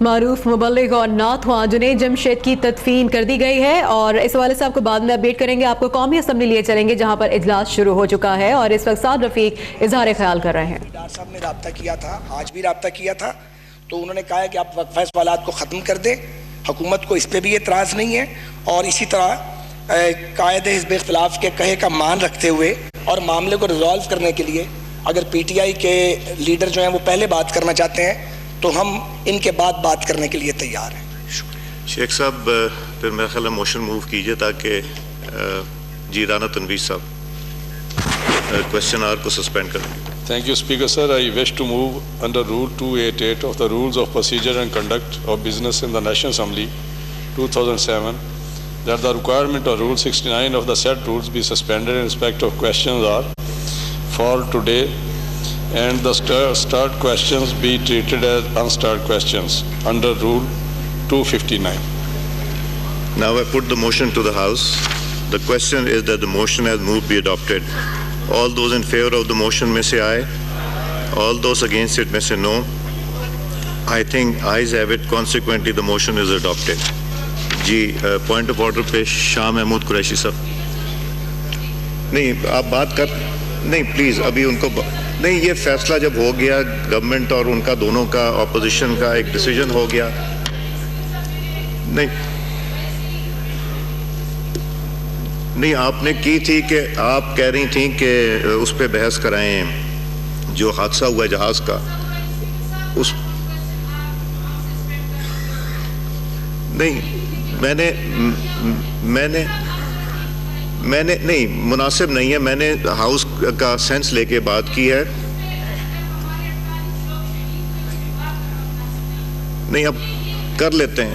معروف مبلغ اور نعت خواں جنید جمشید کی تدفین کر دی گئی ہے، اور اس حوالے سے آپ کو بعد میں اپڈیٹ کریں گے. آپ کو قومی اسمبلی لیے چلیں گے جہاں پر اجلاس شروع ہو چکا ہے، اور اس وقت سعد رفیق اظہار خیال کر رہے ہیں. ڈاکٹر صاحب نے رابطہ کیا تھا، آج بھی رابطہ کیا تھا، تو انہوں نے کہا ہے کہ آپ وقفہ سوالات کو ختم کر دیں. حکومت کو اس پہ بھی اعتراض نہیں ہے، اور اسی طرح قائد حزب اختلاف کے کہے کا مان رکھتے ہوئے اور معاملے کو ریزالو کرنے کے لیے اگر پی ٹی آئی کے لیڈر جو ہیں وہ پہلے بات کرنا چاہتے ہیں تو ہم ان کے بعد بات کرنے کے لیے تیار ہیں. شیخ صاحب پھر میرا خیال ہے موشن موو کیجئے تاکہ جی رانا تنویر صاحب کوشچن آور کو سسپینڈ کریں. Thank you, Speaker Sir. I wish to move under Rule 288 of the Rules of Procedure and Conduct of Business in the National Assembly 2007 that the requirement of Rule 69 of the said rules be suspended in respect of questions are for today, and the start questions be treated as unstart questions under Rule 259. Now I put the motion to the House. The question is that the motion as moved be adopted. All those in favor of the motion may say aye. All those against it may say no. I think ayes have it. Consequently, the motion is adopted. جی point of order پہ شاہ محمود قریشی صاحب. نہیں آپ بات کر نہیں please ابھی ان کو نہیں، یہ فیصلہ جب ہو گیا گورنمنٹ اور ان کا دونوں کا اپوزیشن کا ایک ڈیسیجن ہو گیا. نہیں آپ نے کی تھی کہ آپ کہہ رہی تھیں کہ اس پہ بحث کرائیں جو حادثہ ہوا جہاز کا. اس نہیں میں نے نہیں مناسب نہیں ہے. میں نے ہاؤس کا سینس لے کے بات کی ہے. نہیں اب کر لیتے ہیں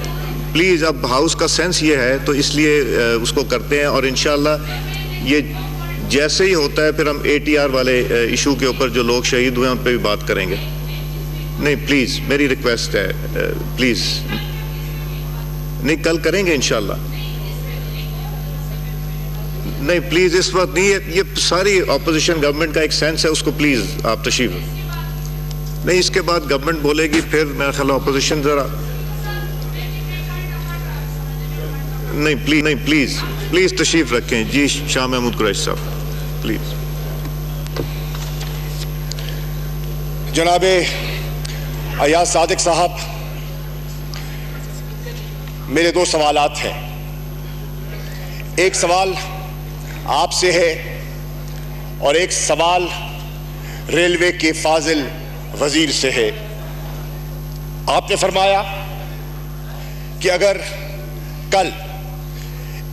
پلیز. اب ہاؤس کا سینس یہ ہے تو اس لیے اس کو کرتے ہیں، اور انشاءاللہ یہ جیسے ہی ہوتا ہے پھر ہم اے ٹی آر والے ایشو کے اوپر جو لوگ شہید ہوئے ہیں ان پہ بھی بات کریں گے. نہیں پلیز میری ریکویسٹ ہے پلیز. نہیں کل کریں گے انشاءاللہ. نہیں پلیز اس وقت نہیں ہے. یہ ساری اپوزیشن گورنمنٹ کا ایک سینس ہے، اس کو پلیز آپ تشریف نہیں. اس کے بعد گورنمنٹ بولے گی پھر میرا خیال اپوزیشن ذرا نہیں پلیز تشریف رکھیں. جی شاہ محمود قریشی صاحب پلیز. جناب ایاز صادق صاحب، میرے دو سوالات ہیں. ایک سوال آپ سے ہے اور ایک سوال ریلوے کے فاضل وزیر سے ہے. آپ نے فرمایا کہ اگر کل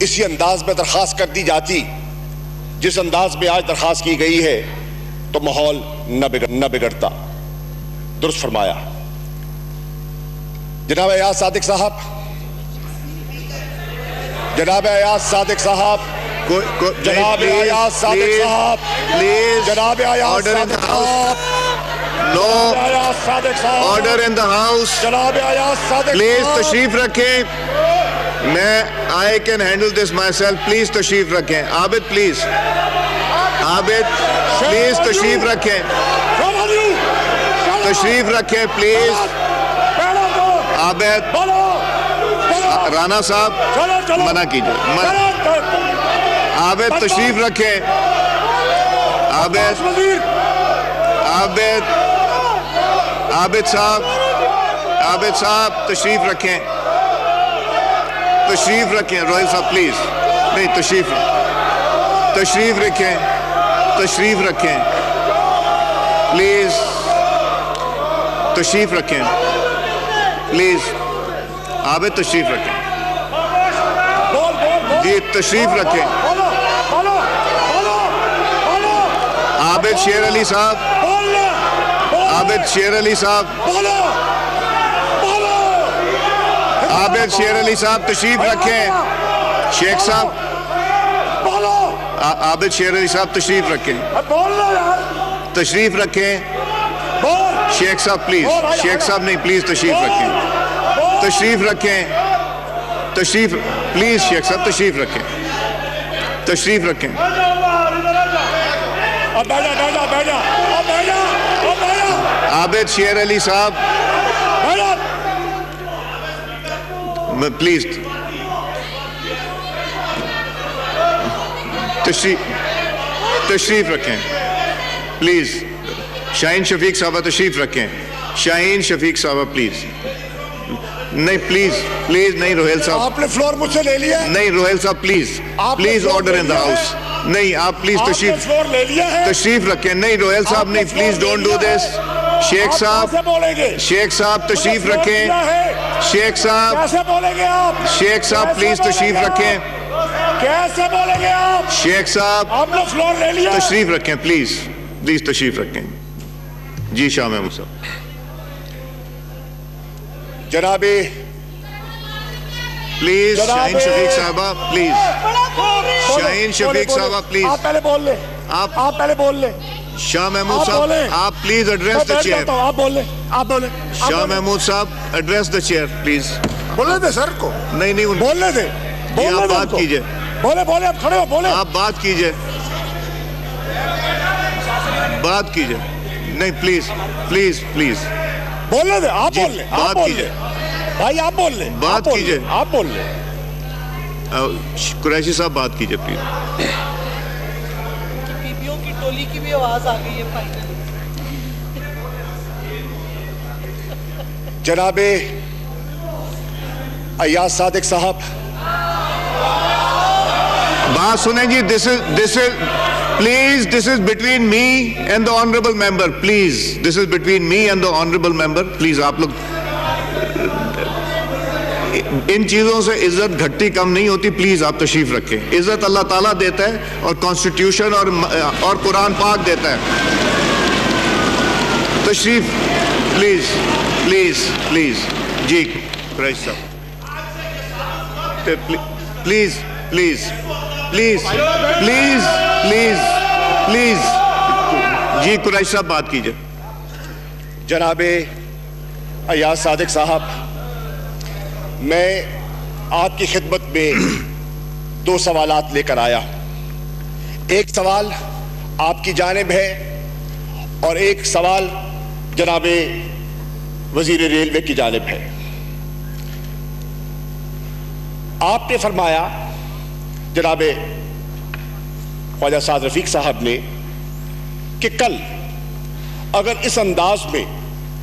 اسی انداز میں درخواست کر دی جاتی جس انداز میں آج درخواست کی گئی ہے تو ماحول نہ بگڑتا. درست فرمایا. جناب ایاز صادق صاحب، جناب ایاز صادق صاف جناب ایاز صادق صاحب پلیز جناب ایاز صادق صاحب نو آرڈر ان دا ہاؤس جناب ایاز صادق پلیز تشریف رکھیں. میں I can handle this myself. Please تشریف رکھیں. عابد پلیز پلیز تشریف رکھیں. تشریف رکھیں پلیز. عابد رانا صاحب منع کیجیے. عابد تشریف رکھیں. عابد صاحب تشریف رکھیں. تشریف رکھیں. روہل صاحب پلیز. نہیں تشریف رکھیں. تشریف رکھیں پلیز. تشریف رکھیں پلیز. عابد تشریف رکھیں. جی تشریف رکھیں. عابد شیر علی صاحب. عابد شیر علی صاحب. عابد شیر علی صاحب تشریف رکھیں. شیخ صاحب. عابد شیر علی صاحب تشریف رکھیں. تشریف رکھیں. شیخ صاحب پلیز. شیخ صاحب نہیں پلیز تشریف رکھیں. تشریف رکھیں. تشریف پلیز. شیخ صاحب تشریف رکھیں. تشریف رکھیں. عابد شیر علی صاحب. پلیز تشریف رکھیں پلیز. شاہین شفیق صاحبہ تشریف رکھیں. شاہین شفیق صاحبہ پلیز. نہیں پلیز نہیں روہیل صاحب, آپ نے فلور مجھ سے لے لیا. نہیں روہیل صاحب please order in the house. نہیں آپ پلیز تشریف رکھیں. نہیں روہیل صاحب نہیں, پلیز ڈونٹ ڈو دس. شیخ صاحب تشریف رکھیں. شیخ صاحب پلیز تشریف رکھیں. کیسے بولیں گے آپ؟ شیخ صاحب آپ نے فلور لے لیا. تشریف رکھیں پلیز تشریف رکھیں. جی شاہ محمود صاحب. جناب پلیز شاہین شفیق صاحبہ پلیز. شاہین شفیق صاحبہ پلیز. آپ پہلے بول لیں. آپ پہلے بول لیں. شاہ محمود صاحب آپ پلیز ایڈریس دا چیئر. آپ بولیں. شاہ محمود صاحب ایڈریس دا چیئر پلیز. بولنے دے سر کو. نہیں بولنے دے. آپ بات کیجئے. بولے آپ کھڑے ہو. بولے آپ بات کیجئے. نہیں پلیز بولنے دے. آپ بول لیں. بات کیجئے بھائی آپ بول لیں. بات کیجئے. آپ بول لیں. قریشی صاحب بات کیجئے پلیز. بیبیوں کی ٹولی کی بھی آواز آ گئی ہے فائنلی. جناب ایاز صادق صاحب بات سنیں جی. This is between me and the honorable member. Please, this is between me and the honorable member. Please, آپ لوگ ان چیزوں سے عزت گھٹتی کم نہیں ہوتی. پلیز آپ تشریف رکھیں. عزت اللہ تعالیٰ دیتا ہے اور کانسٹیٹیوشن اور قرآن پاک دیتا ہے. تشریف پلیز. جی قریشی صاحب پلیز. جی قریشی صاحب بات کیجئے. جناب ایاز صادق صاحب میں آپ کی خدمت میں 2 سوالات لے کر آیا. ایک سوال آپ کی جانب ہے اور ایک سوال جناب وزیر ریلوے کی جانب ہے. آپ نے فرمایا جناب خواجہ سعد رفیق صاحب نے کہ کل اگر اس انداز میں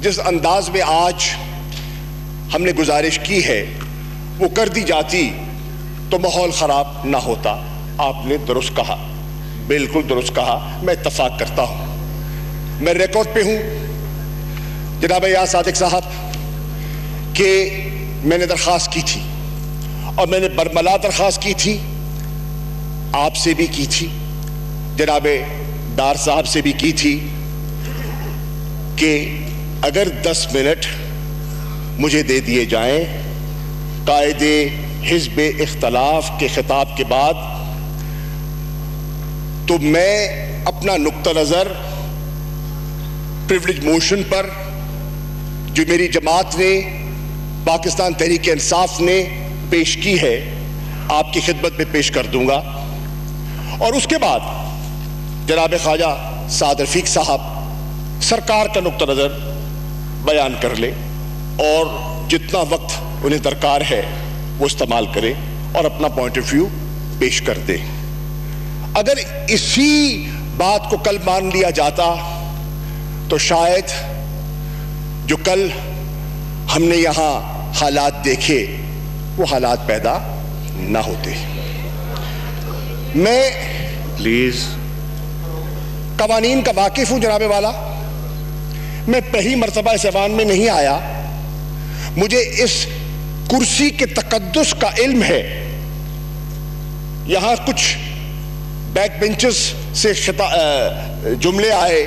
جس انداز میں آج ہم نے گزارش کی ہے وہ کر دی جاتی تو ماحول خراب نہ ہوتا. آپ نے درست کہا, بالکل درست کہا. میں اتفاق کرتا ہوں. میں ریکارڈ پہ ہوں جناب ایاز صادق صاحب کہ میں نے درخواست کی تھی اور میں نے برملا درخواست کی تھی. آپ سے بھی کی تھی, جناب ڈار صاحب سے بھی کی تھی کہ اگر 10 منٹ مجھے دے دیے جائیں قائد حزب اختلاف کے خطاب کے بعد تو میں اپنا نقطہ نظر پریویلیج موشن پر جو میری جماعت نے پاکستان تحریک انصاف نے پیش کی ہے آپ کی خدمت میں پیش کر دوں گا. اور اس کے بعد جناب خواجہ سعد رفیق صاحب سرکار کا نقطہ نظر بیان کر لے اور جتنا وقت انہیں درکار ہے وہ استعمال کرے اور اپنا پوائنٹ آف ویو پیش کر دے. اگر اسی بات کو کل مان لیا جاتا تو شاید جو کل ہم نے یہاں حالات دیکھے وہ حالات پیدا نہ ہوتے. میں پلیز قوانین کا واقف ہوں جناب والا. میں پہلی مرتبہ اس ایوان میں نہیں آیا. مجھے اس کرسی کے تقدس کا علم ہے. یہاں کچھ بیک بینچز سے جملے آئے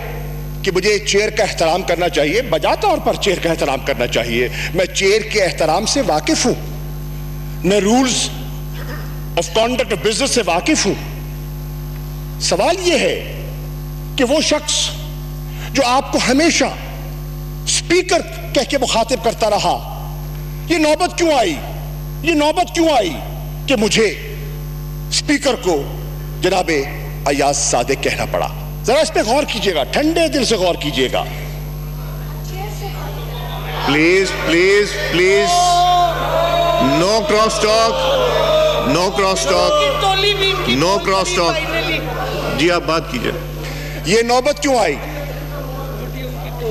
کہ مجھے چیئر کا احترام کرنا چاہیے. بجا طور پر چیئر کا احترام کرنا چاہیے. میں چیئر کے احترام سے واقف ہوں. میں rules of conduct of business سے واقف ہوں. سوال یہ ہے کہ وہ شخص جو آپ کو ہمیشہ سپیکر کہہ کے مخاطب کرتا رہا, یہ نوبت کیوں آئی کہ مجھے سپیکر کو جناب ایاز صادق کہنا پڑا. ذرا اس پہ غور کیجئے گا, ٹھنڈے دل سے غور کیجئے گا. Please No cross talk. No cross talk. No cross talk. جی آپ بات کیجئے. یہ نوبت کیوں آئی؟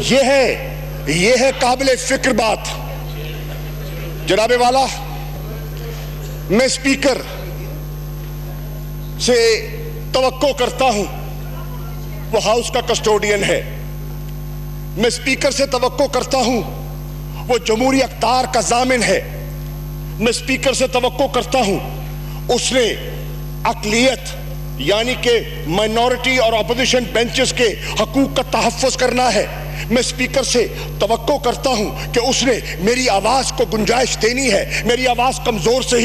یہ ہے قابل فکر بات. جناب والا، میں اسپیکر سے توقع کرتا ہوں، وہ ہاؤس کا کسٹوڈین ہے. میں اسپیکر سے توقع کرتا ہوں، وہ جمہوری اقدار کا ضامن ہے. میں اسپیکر سے توقع کرتا ہوں، اس نے اقلیت یعنی کہ مائنورٹی اور اپوزیشن بینچز کے حقوق کا تحفظ کرنا ہے. میں اسپیکر سے توقع کرتا ہوں کہ اس نے میری آواز کو گنجائش دینی ہے. میری آواز کمزور سے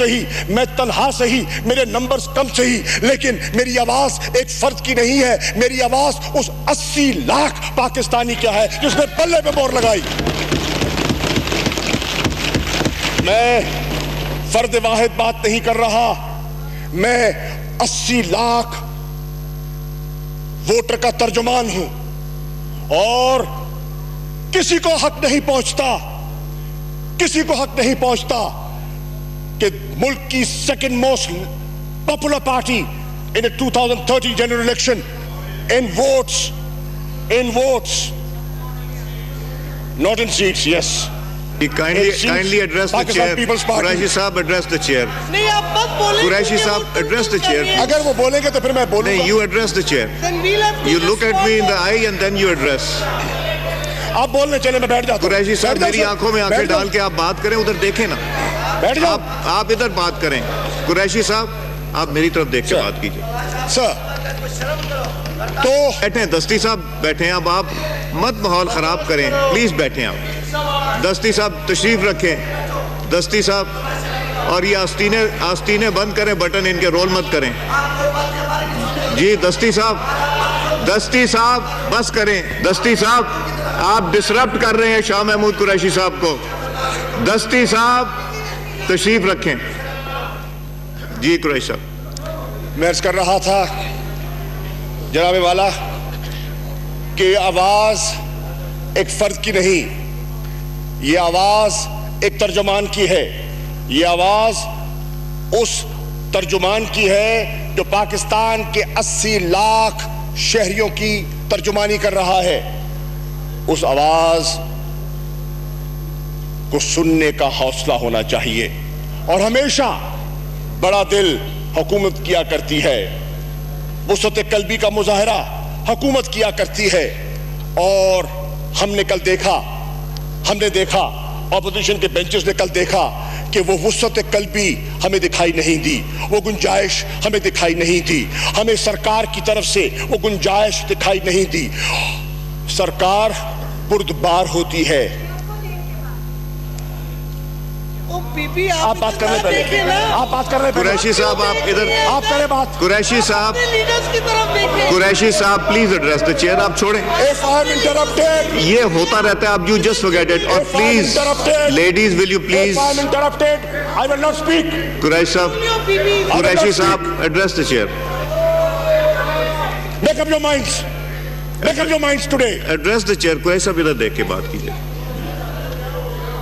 ہی، میں تنہا سے ہی، میرے نمبرز کم سے ہی، لیکن میری آواز ایک فرد کی نہیں ہے. میری آواز اس 80 لاکھ پاکستانی کا ہے جس نے بلے پہ مور لگائی. میں فرد واحد بات نہیں کر رہا، میں 80 لاکھ ووٹر کا ترجمان ہوں. اور کسی کو حق نہیں پہنچتا کہ ملک کی second most popular party in 2030 general election in votes not in seats. Yes, kindly address the chair. Qureshi Saab, address the chair. نہیں آپ مت بولیں. Qureshi Saab, address the chair. اگر وہ بولیں گے تو پھر میں بولوں نہیں, گا. you address the chair. Then we'll have to You look at me in the respond. eye and then you address. آپ بولنے چلے، میں بیٹھ جاتا ہوں. قریشی صاحب میری آنکھوں میں آنکھیں بیٹھ جاؤ. ڈال کے آپ بات کریں، ادھر دیکھیں نا. بیٹھ جاؤ. آپ ادھر بات کریں. قریشی صاحب آپ میری طرف دیکھ کے بات کیجئے. سر تو بیٹھیں دستی صاحب، بیٹھیں. اب آپ مت ماحول خراب کریں پلیز. بیٹھیں آپ. دستی صاحب تشریف رکھیں. دستی صاحب، اور یہ آستینے بند کریں، بٹن ان کے رول مت کریں. جی دستی صاحب بس کریں. دستی صاحب آپ ڈسرپٹ کر رہے ہیں شاہ محمود قریشی صاحب کو. دستی صاحب تشریف رکھیں. جی قریشی صاحب. میں عرض کر رہا تھا جناب والا کہ آواز ایک فرد کی نہیں، یہ آواز ایک ترجمان کی ہے. یہ آواز اس ترجمان کی ہے جو پاکستان کے 80 لاکھ شہریوں کی ترجمانی کر رہا ہے. اس آواز کو سننے کا حوصلہ ہونا چاہیے. اور ہمیشہ بڑا دل حکومت کیا کرتی ہے، وسعت قلبی کا مظاہرہ حکومت کیا کرتی ہے. اور ہم نے دیکھا اپوزیشن کے بینچز نے کل دیکھا کہ وہ وسعت قلبی ہمیں دکھائی نہیں دی، وہ گنجائش ہمیں دکھائی نہیں دی، ہمیں سرکار کی طرف سے وہ گنجائش دکھائی نہیں دی. سرکار بردبار ہوتی ہے. آپ بات کرنے پہلے قریشی صاحب آپ ادھر آپ کریں بات. قریشی صاحب لیڈرز کی طرف دیکھیں. قریشی صاحب پلیز ایڈریس دا چیئر. آپ چھوڑیں، If I am interrupted, یہ ہوتا رہتا ہے. آپ یو جسٹ forget it. اور please ladies will you please. if I am interrupted, I will not speak. Qureshi صاحب address the chair. Make up your minds. Make up your minds today. Address the chair. Qureshi صاحب ادھر دیکھ کے بات کیجئے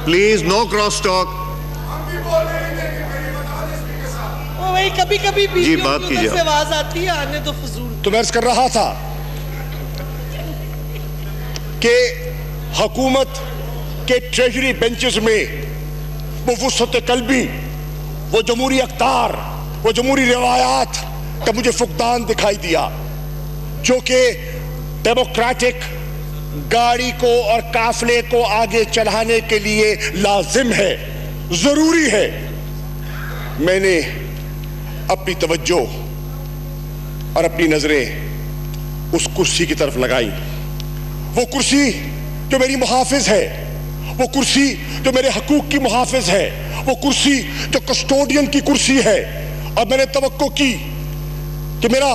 please. Know cross talk. کبھی جی بات کیجئے. سے آواز آتی ہے، آنے دو فضول. تو میں عرض کر رہا تھا کہ حکومت کے ٹریجری بینچز میں وہ وسعت قلبی، وہ جمہوری اقدار، وہ جمہوری روایات کا مجھے فقدان دکھائی دیا جو کہ ڈیموکریٹک گاڑی کو اور قافلے کو آگے چڑھانے کے لیے لازم ہے، ضروری ہے. میں نے اپنی توجہ اور اپنی نظریں اس کرسی کی طرف لگائی. وہ کرسی جو میری محافظ ہے، وہ کرسی جو میرے حقوق کی محافظ ہے، وہ کرسی جو کسٹوڈین کی کرسی ہے. اور میں نے توقع کی کہ میرا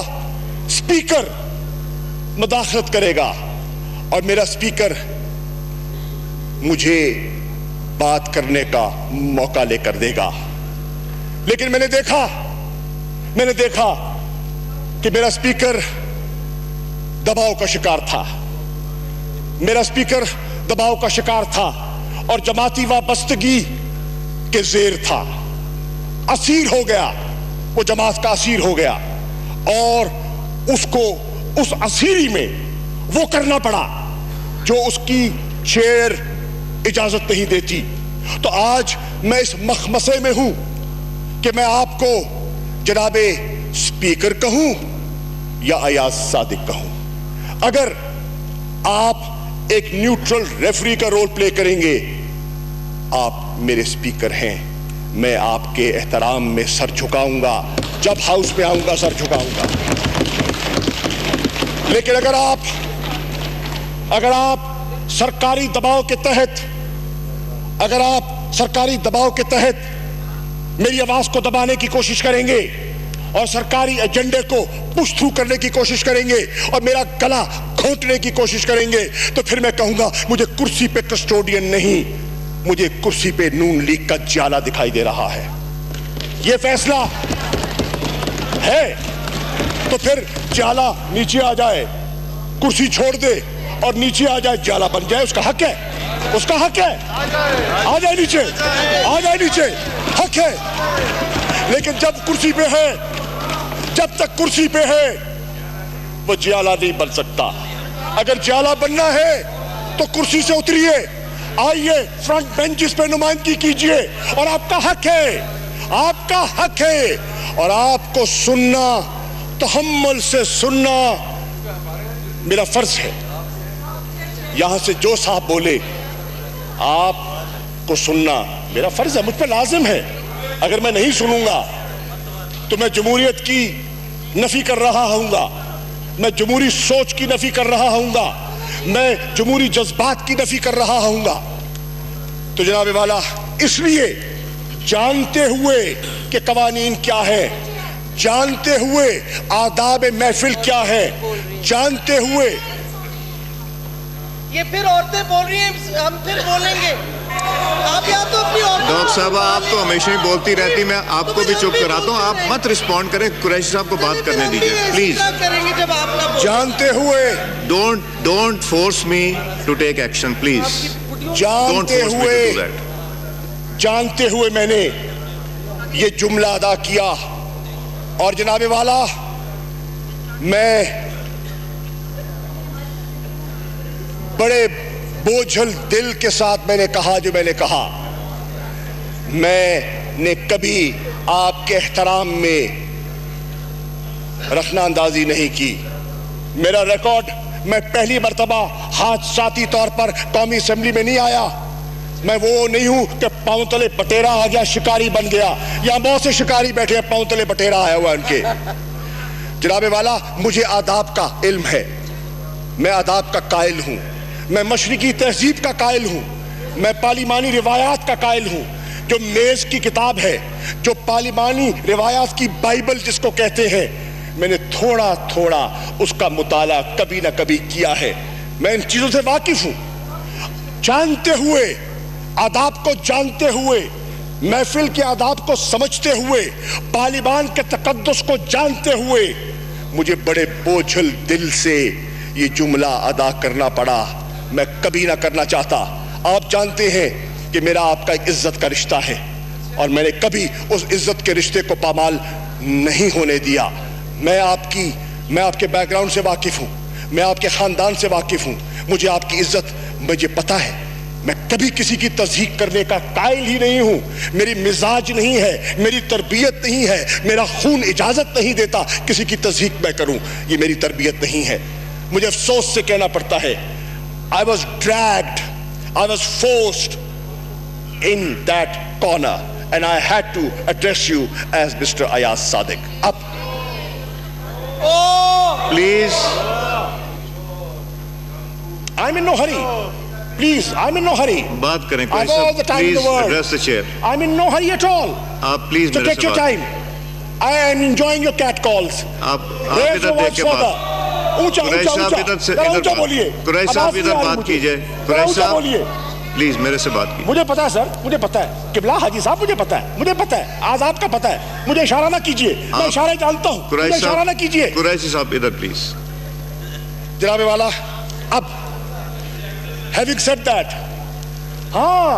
اسپیکر مداخلت کرے گا اور میرا اسپیکر مجھے بات کرنے کا موقع لے کر دے گا. لیکن میں نے دیکھا کہ میرا اسپیکر دباؤ کا شکار تھا. میرا اسپیکر دباؤ کا شکار تھا اور جماعتی وابستگی کے زیر تھا، اسیر ہو گیا، وہ جماعت کا اسیر ہو گیا، اور اس کو اس اسیری میں وہ کرنا پڑا جو اس کی چیئر اجازت نہیں دیتی. تو آج میں اس مخمسے میں ہوں کہ میں آپ کو جناب اسپیکر کہوں یا ایاز صادق کہوں. اگر آپ ایک نیوٹرل ریفری کا رول پلے کریں گے، آپ میرے اسپیکر ہیں، میں آپ کے احترام میں سر جھکاؤں گا، جب ہاؤس میں آؤں گا سر جھکاؤں گا. لیکن اگر آپ سرکاری دباؤ کے تحت میری آواز کو دبانے کی کوشش کریں گے اور سرکاری ایجنڈے کو پش تھرو کرنے کی کوشش کریں گے اور میرا گلا گھونٹنے کی کوشش کریں گے، تو پھر میں کہوں گا مجھے کرسی پہ کسٹوڈین نہیں، مجھے کرسی پہ نون لیگ کا جالہ دکھائی دے رہا ہے. یہ فیصلہ ہے تو پھر جالہ نیچے آ جائے، کرسی چھوڑ دے اور نیچے آ جائے، جالہ بن جائے، اس کا حق ہے، اس کا حق ہے، آ جائے نیچے، حق ہے. لیکن جب کرسی پہ ہے، جب تک کرسی پہ ہے وہ جالہ نہیں بن سکتا. اگر جالہ بننا ہے تو کرسی سے اتریے، آئیے فرنٹ بینچز پہ نمائندگی کیجئے، اور آپ کا حق ہے، آپ کا حق ہے، اور آپ کو سننا، تحمل سے سننا میرا فرض ہے. یہاں سے جو صاحب بولے آپ کو سننا میرا فرض ہے، مجھ پہ لازم ہے. اگر میں نہیں سنوں گا تو میں جمہوریت کی نفی کر رہا ہوں گا، میں جمہوری سوچ کی نفی کر رہا ہوں گا، میں جمہوری جذبات کی نفی کر رہا ہوں گا. تو جناب والا، اس لیے جانتے ہوئے کہ قوانین کیا ہے، جانتے ہوئے آداب محفل کیا ہے، جانتے ہوئے یہ پھر عورتیں بول رہی ہیں، ہم پھر بولیں گے. آپ یا تو اپنی عورتوں ڈاکٹر صاحب آپ تو ہمیشہ ہی بولتی رہتی، میں آپ کو بھی چپ کراتا ہوں، آپ مت رسپونڈ کریں، قریشی صاحب کو بات کرنے دیجئے پلیز. کریں گے جب آپ نہ جانتے ہوئے don't force me to take action please. جانتے ہوئے میں نے یہ جملہ ادا کیا، اور جناب والا میں بڑے بوجھل دل کے ساتھ میں نے کہا جو میں نے کہا. میں نے کبھی آپ کے احترام میں رخنہ اندازی نہیں کی. میرا ریکارڈ، میں پہلی مرتبہ حادثاتی طور پر قومی اسمبلی میں نہیں آیا. میں وہ نہیں ہوں کہ پاؤں تلے بٹیرا آ گیا، شکاری بن گیا، یا بہت سے شکاری بیٹھے ہیں پاؤں تلے بٹیرا آیا ہوا ان کے. جناب والا مجھے آداب کا علم ہے، میں آداب کا قائل ہوں، میں مشرقی تہذیب کا قائل ہوں، میں پارلیمانی روایات کا قائل ہوں. جو میز کی کتاب ہے، جو پارلیمانی روایات کی بائبل جس کو کہتے ہیں، میں نے تھوڑا تھوڑا اس کا مطالعہ کبھی نہ کبھی کیا ہے. میں ان چیزوں سے واقف ہوں. جانتے ہوئے، آداب کو جانتے ہوئے، محفل کے آداب کو سمجھتے ہوئے، پارلیمان کے تقدس کو جانتے ہوئے، مجھے بڑے بوجھل دل سے یہ جملہ ادا کرنا پڑا. میں کبھی نہ کرنا چاہتا. آپ جانتے ہیں کہ میرا آپ کا ایک عزت کا رشتہ ہے، اور میں نے کبھی اس عزت کے رشتے کو پامال نہیں ہونے دیا. میں آپ کے بیک گراؤنڈ سے واقف ہوں، میں آپ کے خاندان سے واقف ہوں. مجھے آپ کی عزت مجھے پتہ ہے. میں کبھی کسی کی تضحیق کرنے کا قائل ہی نہیں ہوں. میری مزاج نہیں ہے، میری تربیت نہیں ہے، میرا خون اجازت نہیں دیتا کسی کی تضحیق میں کروں. یہ میری تربیت نہیں ہے. مجھے افسوس سے کہنا پڑتا ہے، I was dragged, I was forced in that corner, and I had to address you as Mr. Ayaz Sadiq. Up. Please. I'm in no hurry. Please, I'm in no hurry. بات کریں I have all the time in the please world. address the chair. I'm in no hurry at all. آپ please So میرے take سے your بات time. I am enjoying your cat calls. آپ Raise ادھر your دیکھ voice کے further. بات. اونچا قریشی اونچا صاحب اونچا ادھر سے ذرا اونچا بولیے. قریشی صاحب آواز نہیں ادھر آ رہی بات مجھے. کیجئے. ذرا قریشی اونچا صاحب بولیے. پلیز میرے سے بات کیجئے. مجھے پتا ہے سر، مجھے پتا ہے. قبلہ حاجی صاحب مجھے پتا ہے، مجھے پتا ہے، آزاد کا پتا ہے. مجھے اشارہ نہ کیجئے، میں اشارے جانتا ہوں. مجھے اشارہ نہ کیجئے. قریشی صاحب ادھر پلیز. جناب والا، اب having said that، ہاں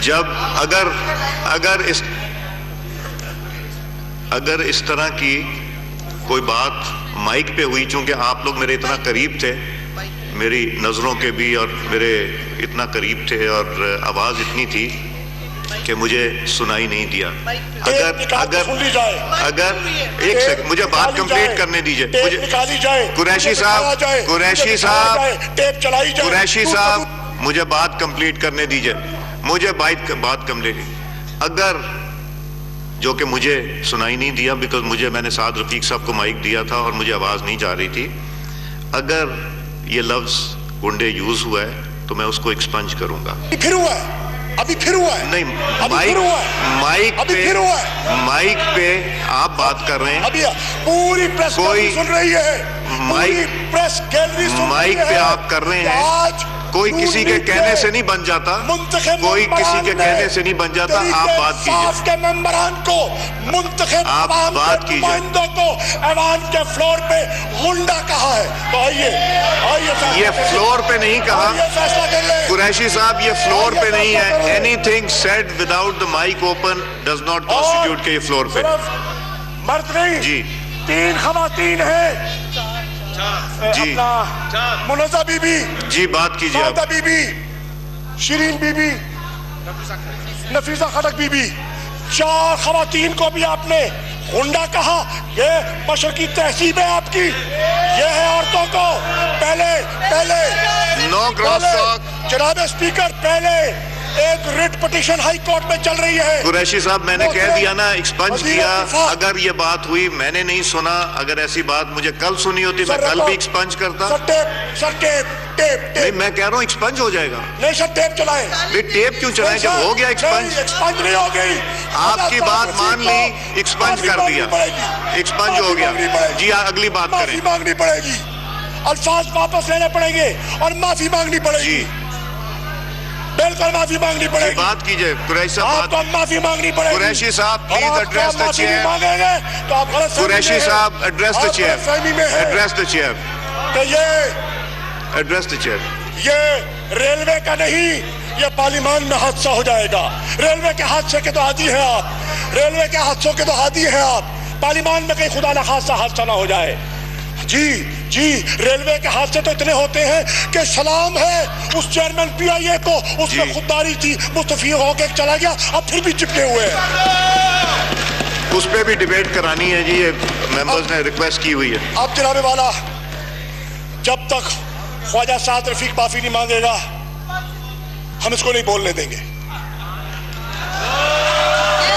جب اگر اس طرح کی کوئی بات مائک پہ ہوئی، چونکہ آپ لوگ میرے اتنا قریب تھے، میری نظروں کے بھی اور میرے اتنا قریب تھے، اور آواز اتنی تھی کہ مجھے سنائی نہیں دیا. اگر ایک سیکنڈ مجھے بات کمپلیٹ کرنے دیجئے. قریشی صاحب مجھے بات کمپلیٹ کرنے دیجئے. بات کمپلیٹ. اگر جو کہ مجھے سنائی نہیں دیا بیکاز میں نے سعد رفیق صاحب کو مائک دیا تھا اور مجھے آواز نہیں جا رہی تھی. اگر یہ لفظ گنڈے یوز ہوا ہے تو میں اس کو ایکسپنج کروں گا. ابھی پھر ہوا ہے. نہیں، مائک پہ آپ بات کر رہے ہیں، پوری پریس سن رہی ہے، مائک پہ آپ کر رہے ہیں. کوئی کسی کے کہنے سے نہیں بن جاتا، کوئی کسی کے کہنے سے نہیں بن جاتا. آپ بات کیجئے. کے ممبران کو، منتخب عوام کے نمائندوں کو ایوان کے فلور پہ غنڈہ کہا ہے. تو آئیے یہ فلور پہ نہیں کہا قریشی صاحب، یہ فلور پہ نہیں ہے. anything said without the mic open does not constitute کہ یہ فلور پہ. مرد نہیں جی 3 خواتین ہیں. جی منزہ بی بی، جی بات کیجئے. سعادہ بی بی، شیرین بی بی، نفیسہ خٹک بی بی، 4 خواتین کو بھی آپ نے غنڈہ کہا. یہ بشر کی تہذیب ہے آپ کی. یہ ہے عورتوں کو پہلے نو کراس ٹاک. جناب اسپیکر، پہلے ایک ریٹ پٹیشن ہائی کورٹ میں چل رہی ہے. قریشی صاحب میں نے کہہ دیا نا، ایکسپنج کیا. اگر یہ بات ہوئی میں نے نہیں سنا، اگر ایسی بات مجھے کل سنی ہوتی میں کل بھی ایکسپنج کرتا. سر ٹیپ نہیں، میں کہہ رہا ہوں ایکسپنج ہو جائے گا. نہیں سر، ٹیپ چلائیں. ٹیپ کیوں چلائیں جب ہو گیا ایکسپنج؟ ایکسپنج نہیں ہو گئی. آپ کی بات مان لی، ایکسپنج کر دیا، ایکسپنج ہو گیا. جی اگلی بات کریں. معافی مانگنی پڑے گی، الفاظ واپس لینے پڑیں گے اور معافی مانگنی پڑے گی. جی بالکل معافی مانگنی پڑے گی. بات کیجئے قریشی آپ صاحب. کو معافی مانگنی پڑے گی. قریشی صاحب پلیز ایڈریس دا چیئر. تو آپ غلط قریشی صاحب address the chair. Address the chair. کہ ایڈریس دا چیئر. یہ ریلوے کا نہیں، یہ پارلیمان میں حادثہ ہو جائے گا. ریلوے کے حادثے کے تو عادی ہیں آپ، ریلوے کے حادثوں کے تو عادی ہیں آپ. پارلیمان میں کہیں خدا نخواستہ حادثہ نہ ہو جائے. جی ریلوے کے حادثے تو اتنے ہوتے ہیں کہ سلام ہے اس چیئرمین پی آئی اے کو، اس میں خودداری تھی، مستفی ہو کے چلا گیا، اب پھر بھی چپکے ہوئے ہیں. اس پہ بھی ڈیبیٹ کرانی ہے. جی یہ ممبرز نے ریکویسٹ کی ہوئی ہے. اب جناب والا، جب تک خواجہ سعد رفیق معافی نہیں مانگے گا ہم اس کو نہیں بولنے دیں گے.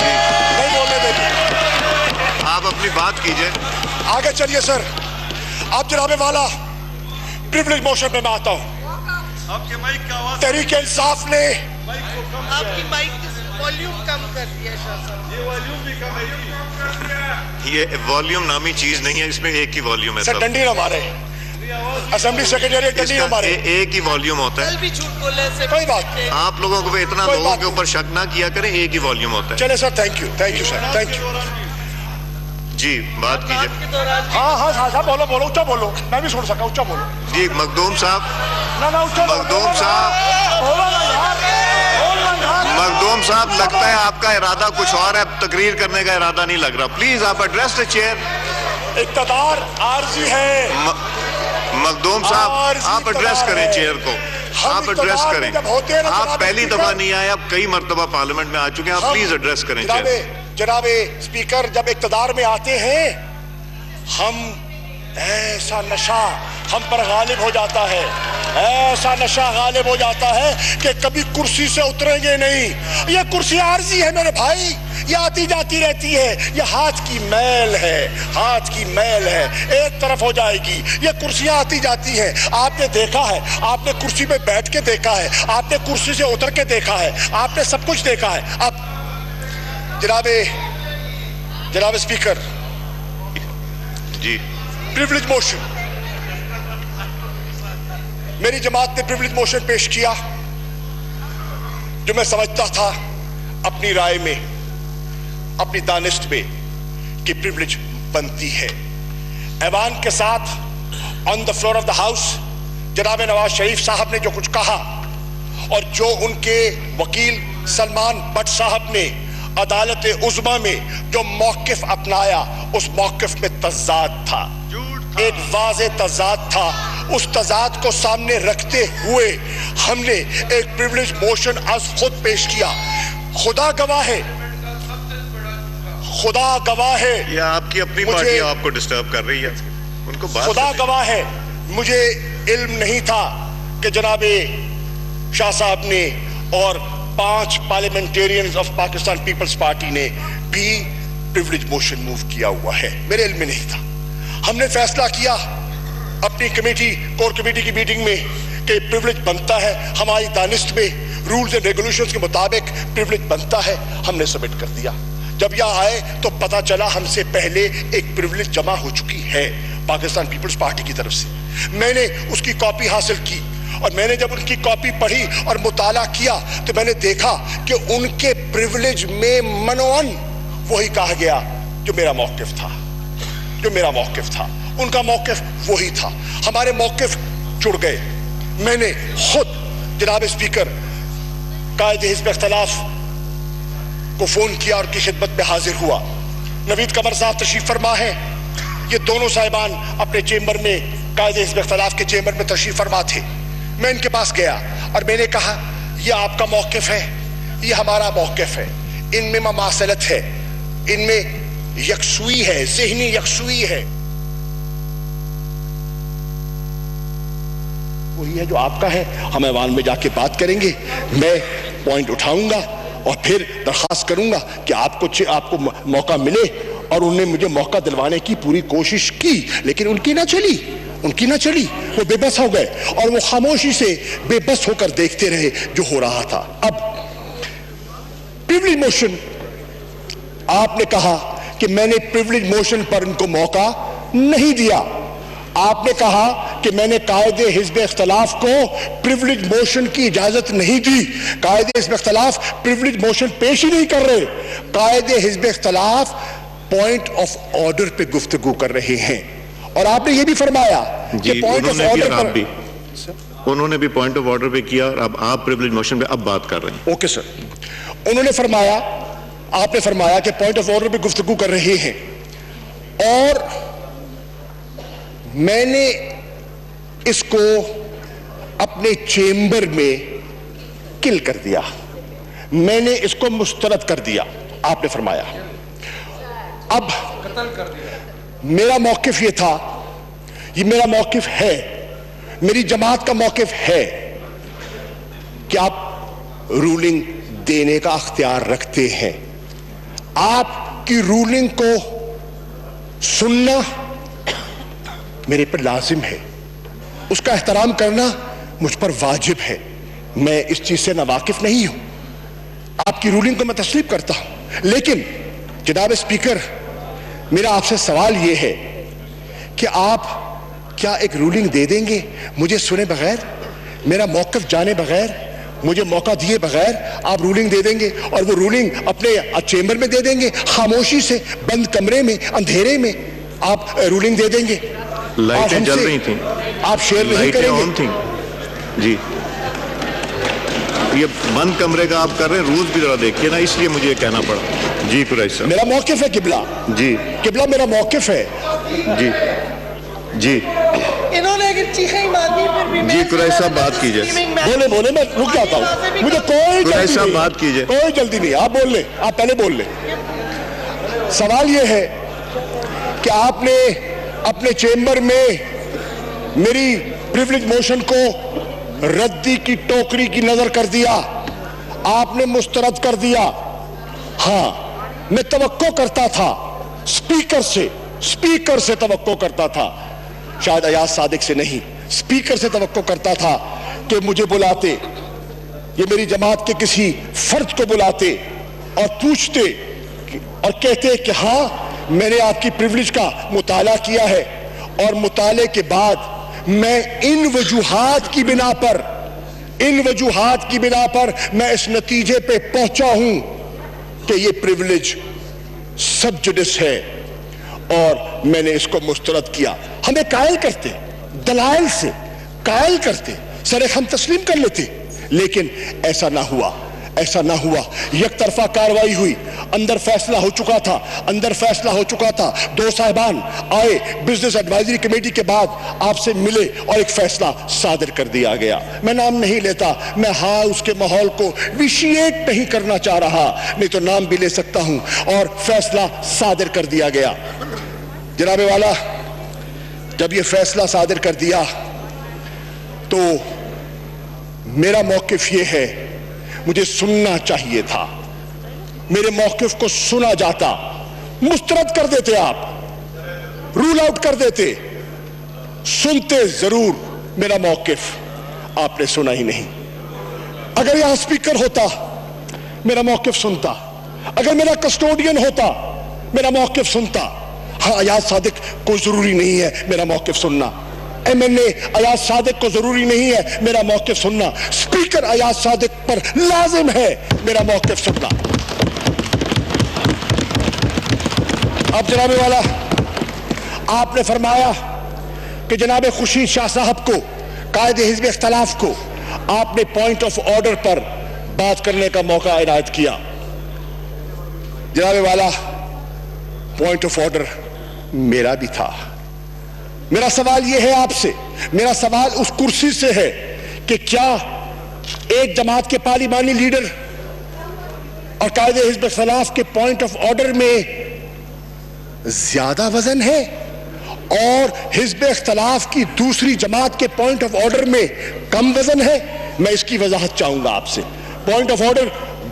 نہیں بولنے دیں گے. آپ اپنی بات کیجئے. آگے چلیے سر. اب جناب والا پریویلیج موشن پہ میں آتا ہوں. تحریک انصاف نے آپ کی مائک والیوم کم کر دیا شاہ صاحب. یہ والیوم نامی چیز نہیں ہے، اس میں ایک ہی والیوم ہے. سر ڈنڈی نہ مارے، اسمبلی سیکریٹری ڈنڈی نہ مارے. ایک ہی والیوم ہوتا ہے. کل بھی جھوٹ بولے سے کوئی بات نہیں. آپ لوگوں کو اتنا لوگوں کے اوپر شک نہ کیا کریں، ایک ہی والیوم ہوتا ہے. چلے sir, thank you sir, thank you. جی بات کیجئے. ہاں صاحب بولو، اونچا بولو، میں بھی سن سکا. اونچا بولو. جی مخدوم صاحب. مخدوم صاحب لگتا ہے آپ کا ارادہ کچھ اور ہے، تقریر کرنے کا ارادہ نہیں لگ رہا. پلیز آپ ایڈریس دا چیئر. اقتدار عارضی ہے. مخدوم صاحب آپ ایڈریس کریں چیئر کو. آپ ایڈریس کریں. آپ پہلی دفعہ نہیں آئے، آپ کئی مرتبہ پارلیمنٹ میں آ چکے ہیں. آپ پلیز ایڈریس کریں چیئر. جناب اسپیکر، جب اقتدار میں آتے ہیں ہم ایسا نشہ ہم پر غالب ہو جاتا ہے، ایسا نشہ غالب ہو جاتا ہے کہ کبھی کرسی سے اتریں گے نہیں. یہ کرسی عارضی ہے میرے بھائی، یہ آتی جاتی رہتی ہے. یہ ہاتھ کی میل ہے، ہاتھ کی میل ہے، ایک طرف ہو جائے گی. یہ کرسیاں آتی جاتی ہیں. آپ نے دیکھا ہے، آپ نے کرسی پہ بیٹھ کے دیکھا ہے، آپ نے کرسی سے اتر کے دیکھا ہے، آپ نے سب کچھ دیکھا ہے. اب جناب اسپیکر، جی پریویلیج موشن، میری جماعت نے پریویلیج موشن پیش کیا جو میں سمجھتا تھا اپنی رائے میں، اپنی دانست میں کہ پریویلیج بنتی ہے. ایوان کے ساتھ on the floor of the house جناب نواز شریف صاحب نے جو کچھ کہا اور جو ان کے وکیل سلمان بٹ صاحب نے عدالت عظمیٰ میں جو موقف اپنایا اس موقف میں تضاد تھا, ایک واضح تضاد تھا. اس تضاد کو سامنے رکھتے ہوئے ہم نے ایک پریویلیج موشن از خود پیش کیا. خدا گواہ ہے, خدا گواہ ہے, یہ آپ کی اپنی پارٹی آپ کو ڈسٹرب کر رہی ہے, ان کو بات خدا گواہ ہے مجھے علم نہیں تھا کہ جناب شاہ صاحب نے اور 5 پارلیمنٹیرینز آف پاکستان پیپلز پارٹی نے بھی پریویلیج موشن موو کیا ہوا ہے, میرے علم میں نہیں تھا. ہم نے فیصلہ کیا اپنی کمیٹی, کور کمیٹی کی میٹنگ میں کہ پریویلیج بنتا ہے, ہماری دانست میں رولز اینڈ ریگولیشنز کے مطابق پریویلیج بنتا ہے. ہم نے سبمٹ کر دیا. جب یہاں آئے تو پتا چلا ہم سے پہلے ایک پریویلیج جمع ہو چکی ہے پاکستان پیپلز پارٹی کی طرف سے. میں نے اس کی کاپی حاصل کی اور میں نے جب ان کی کاپی پڑھی اور مطالعہ کیا تو میں نے دیکھا کہ ان کے پریویلیج میں منوان وہی کہا گیا جو میرا موقف تھا, جو میرا موقف تھا. ان کا موقف وہی تھا, ہمارے موقف جڑ گئے. میں نے خود جناب اسپیکر قائد حزب اختلاف کو فون کیا اور کی خدمت میں حاضر ہوا. نوید قمر صاحب تشریف فرما ہے, یہ دونوں صاحبان اپنے چیمبر میں قائد حزب اختلاف کے چیمبر میں تشریف فرما تھے. میں ان کے پاس گیا اور میں نے کہا یہ آپ کا موقف ہے, یہ ہمارا موقف ہے, ان میں مماثلت ہے, ان میں یکسوئی ہے, ذہنی یکسوئی ہے. وہی ہے جو آپ کا ہے, ہم ایوان میں جا کے بات کریں گے. میں پوائنٹ اٹھاؤں گا اور پھر درخواست کروں گا کہ آپ کو موقع ملے. اور انہوں نے مجھے موقع دلوانے کی پوری کوشش کی لیکن ان کی نہ چلی, وہ بے بس ہو گئے اور وہ خاموشی سے بے بس ہو کر دیکھتے رہے جو ہو رہا تھا. اب پریویلیج موشن, آپ نے کہا کہ میں نے پریویلیج موشن پر ان کو موقع نہیں دیا. آپ نے کہا کہ میں نے قائد حزب اختلاف کو پریویلیج موشن کی اجازت نہیں دی. قائد حزب اختلاف پریویلیج موشن پیش ہی نہیں کر رہے. قائد حزب اختلاف پوائنٹ آف آرڈر پہ گفتگو کر رہے ہیں. اور آپ نے یہ بھی فرمایا کہ پوائنٹ آف آرڈر پر, انہوں نے بھی پوائنٹ آف آرڈر پہ کیا اور اب آپ پریویلیج موشن پہ اب بات کر رہے ہیں. اوکے سر, انہوں نے فرمایا, آپ نے فرمایا کہ پوائنٹ آف آرڈر پہ گفتگو کر رہے ہیں اور میں نے اس کو اپنے چیمبر میں کل کر دیا, میں نے اس کو مسترد کر دیا. آپ نے فرمایا اب میرا موقف یہ تھا, یہ میرا موقف ہے, میری جماعت کا موقف ہے کہ آپ رولنگ دینے کا اختیار رکھتے ہیں. آپ کی رولنگ کو سننا میرے پر لازم ہے, اس کا احترام کرنا مجھ پر واجب ہے. میں اس چیز سے ناواقف نہیں ہوں, آپ کی رولنگ کو میں تسلیم کرتا ہوں. لیکن جناب اسپیکر, میرا آپ سے سوال یہ ہے کہ آپ کیا ایک رولنگ دے دیں گے مجھے سنے بغیر, میرا موقف جانے بغیر, مجھے موقع دیے بغیر آپ رولنگ دے دیں گے اور وہ رولنگ اپنے چیمبر میں دے دیں گے, خاموشی سے بند کمرے میں اندھیرے میں آپ رولنگ دے دیں گے. لائٹیں جل رہی تھیں, آپ شیئر نہیں کریں گے. آن تھیں جی, یہ بند کمرے کا آپ کر رہے ہیں, رولز بھی ذرا دیکھیے نا, اس لیے مجھے یہ کہنا پڑا. جی قریشی صاحب, میرا موقف ہے قبلہ, جی قبلہ میرا موقف ہے. جی جی انہوں نے اگر چیخیں مارنی پھر بھی جی قریشی صاحب بات کیجئے. بولے میں رک جاتا ہوں, مجھے کوئی قریشی جلدی صاحب نہیں, بات کیجئے. کوئی جلدی نہیں, آپ بول لیں, آپ پہلے بول لیں. سوال یہ ہے کہ آپ نے اپنے چیمبر میں میری پریویلیج موشن کو ردی کی ٹوکری کی نظر کر دیا, آپ نے مسترد کر دیا. ہاں, میں توقع کرتا تھا اسپیکر سے توقع کرتا تھا, شاید ایاز صادق سے نہیں, اسپیکر سے توقع کرتا تھا کہ مجھے بلاتے, یہ میری جماعت کے کسی فرد کو بلاتے اور پوچھتے اور کہتے کہ ہاں میں نے آپ کی پریویلیج کا مطالعہ کیا ہے اور مطالعے کے بعد میں ان وجوہات کی بنا پر میں اس نتیجے پہ پہنچا ہوں کہ یہ پریویلیج سب جوڈس ہے اور میں نے اس کو مسترد کیا. ہمیں قائل کرتے, دلائل سے قائل کرتے, سر ہم تسلیم کر لیتے, لیکن ایسا نہ ہوا، ایسا نہ ہوا. یک طرفہ کاروائی ہوئی، اندر فیصلہ ہو چکا تھا، اندر فیصلہ ہو چکا تھا. دو صاحبان آئے بزنس ایڈوائزری کمیٹی کے بعد آپ سے ملے اور ایک فیصلہ صادر کر دیا گیا. میں نام نہیں لیتا، میں اس کے ماحول کو ویشیٹ نہیں کرنا چاہ رہا، نہیں تو نام بھی لے سکتا ہوں. اور فیصلہ صادر کر دیا گیا. جناب والا، جب یہ فیصلہ صادر کر دیا تو میرا موقف یہ ہے، مجھے سننا چاہیے تھا. میرے موقف کو سنا جاتا، مسترد کر دیتے، آپ رول آؤٹ کر دیتے. سنتے ضرور میرا موقف، آپ نے سنا ہی نہیں. اگر یہاں اسپیکر ہوتا میرا موقف سنتا، اگر میرا کسٹوڈین ہوتا میرا موقف سنتا. ہاں، ایاز صادق کو ضروری نہیں ہے میرا موقف سننا، ایم این اے ایاز صادق کو ضروری نہیں ہے میرا موقف سننا، اسپیکر ایاز صادق پر لازم ہے میرا موقف سننا. اب جناب والا، آپ نے فرمایا کہ جناب خورشید شاہ صاحب کو، قائد حزب اختلاف کو، آپ نے پوائنٹ آف آرڈر پر بات کرنے کا موقع عنایت کیا. جناب والا، پوائنٹ آف آرڈر میرا بھی تھا. میرا سوال یہ ہے آپ سے، میرا سوال اس کرسی سے ہے کہ کیا ایک جماعت کے پارلیمانی لیڈر اور قائد حزب اختلاف کے پوائنٹ آف آرڈر میں زیادہ وزن ہے اور حزب اختلاف کی دوسری جماعت کے پوائنٹ آف آرڈر میں کم وزن ہے؟ میں اس کی وضاحت چاہوں گا آپ سے. پوائنٹ آف آرڈر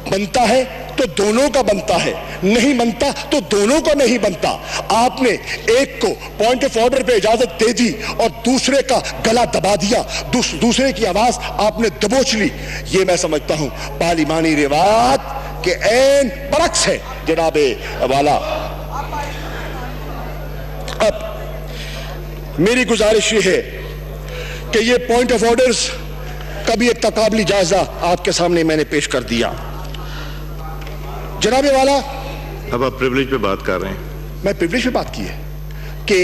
بنتا ہے تو دونوں کا بنتا ہے، نہیں بنتا تو دونوں کا نہیں بنتا. آپ نے ایک کو پوائنٹ آف آرڈر پہ اجازت دے دی اور دوسرے کا گلا دبا دیا، دوسرے کی آواز آپ نے دبوچ لی. یہ میں سمجھتا ہوں پارلیمانی روایات کے عین برعکس ہے. جناب والا، اب میری گزارش یہ ہے کہ یہ پوائنٹ آف آرڈرز کا بھی ایک تقابلی جائزہ آپ کے سامنے میں نے پیش کر دیا. جناب والا، اب آپ پریولیج پہ بات کر رہے ہیں. میں پریولیج پہ بات کی ہے کہ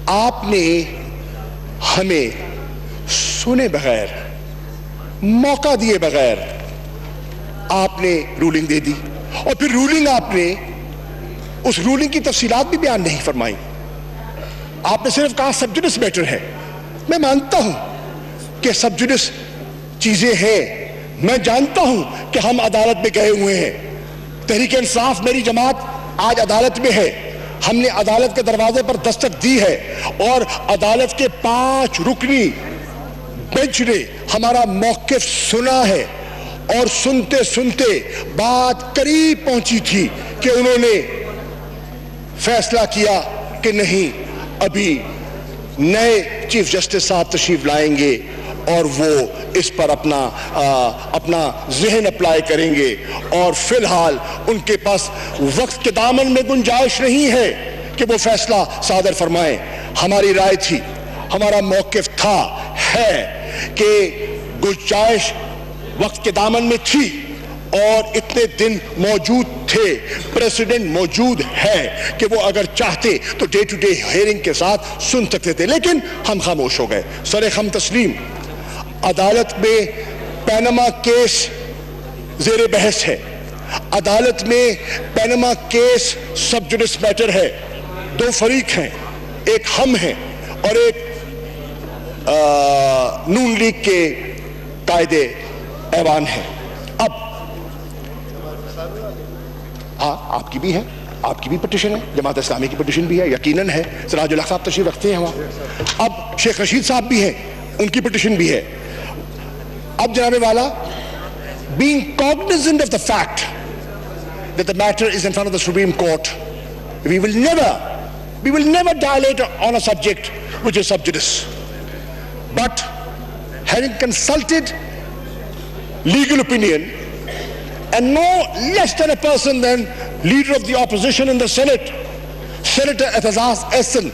آپ نے ہمیں سنے بغیر، موقع دیے بغیر آپ نے رولنگ دے دی، اور پھر رولنگ آپ نے اس رولنگ کی تفصیلات بھی بیان نہیں فرمائی. آپ نے صرف کہا سب جوڈس میٹر ہے. میں مانتا ہوں کہ سب جوڈس چیزیں ہیں، میں جانتا ہوں کہ ہم عدالت میں گئے ہوئے ہیں. تحریک انصاف میری جماعت آج عدالت میں ہے. ہم نے عدالت کے دروازے پر دستک دی ہے اور عدالت کے 5 رکنی بینچ نے ہمارا موقف سنا ہے، اور سنتے سنتے بات قریب پہنچی تھی کہ انہوں نے فیصلہ کیا کہ نہیں، ابھی نئے چیف جسٹس صاحب تشریف لائیں گے اور وہ اس پر اپنا ذہن اپلائی کریں گے، اور فی الحال ان کے پاس وقت کے دامن میں گنجائش نہیں ہے کہ وہ فیصلہ صادر فرمائیں. ہماری رائے تھی، ہمارا موقف تھا، ہے کہ گنجائش وقت کے دامن میں تھی اور اتنے دن موجود تھے، پریسیڈنٹ موجود ہے کہ وہ اگر چاہتے تو ڈے ٹو ڈے ہیئرنگ کے ساتھ سن سکتے تھے، لیکن ہم خاموش ہو گئے. سر خم تسلیم، عدالت میں پینما کیس زیر بحث ہے، عدالت میں پینما کیس سب جوڈس میٹر ہے. 2 فریق ہیں، ایک ہم ہیں اور ایک نون لیگ کے قائد ایوان ہیں. اب ہاں، آپ کی بھی ہے، آپ کی بھی پٹیشن ہے، جماعت اسلامی کی پٹیشن بھی ہے، یقیناً ہے. سراج الحق صاحب تشریف رکھتے ہیں وہاں. اب شیخ رشید صاحب بھی ہیں، ان کی پٹیشن بھی ہے. اب جناب والا، being cognizant of the fact that the matter is in front of the Supreme Court, we will never dilate on a subject which is sub judice. But having consulted legal opinion, and no less than a person than leader of the opposition in the Senate, Senator Ehtazaz Ehsan,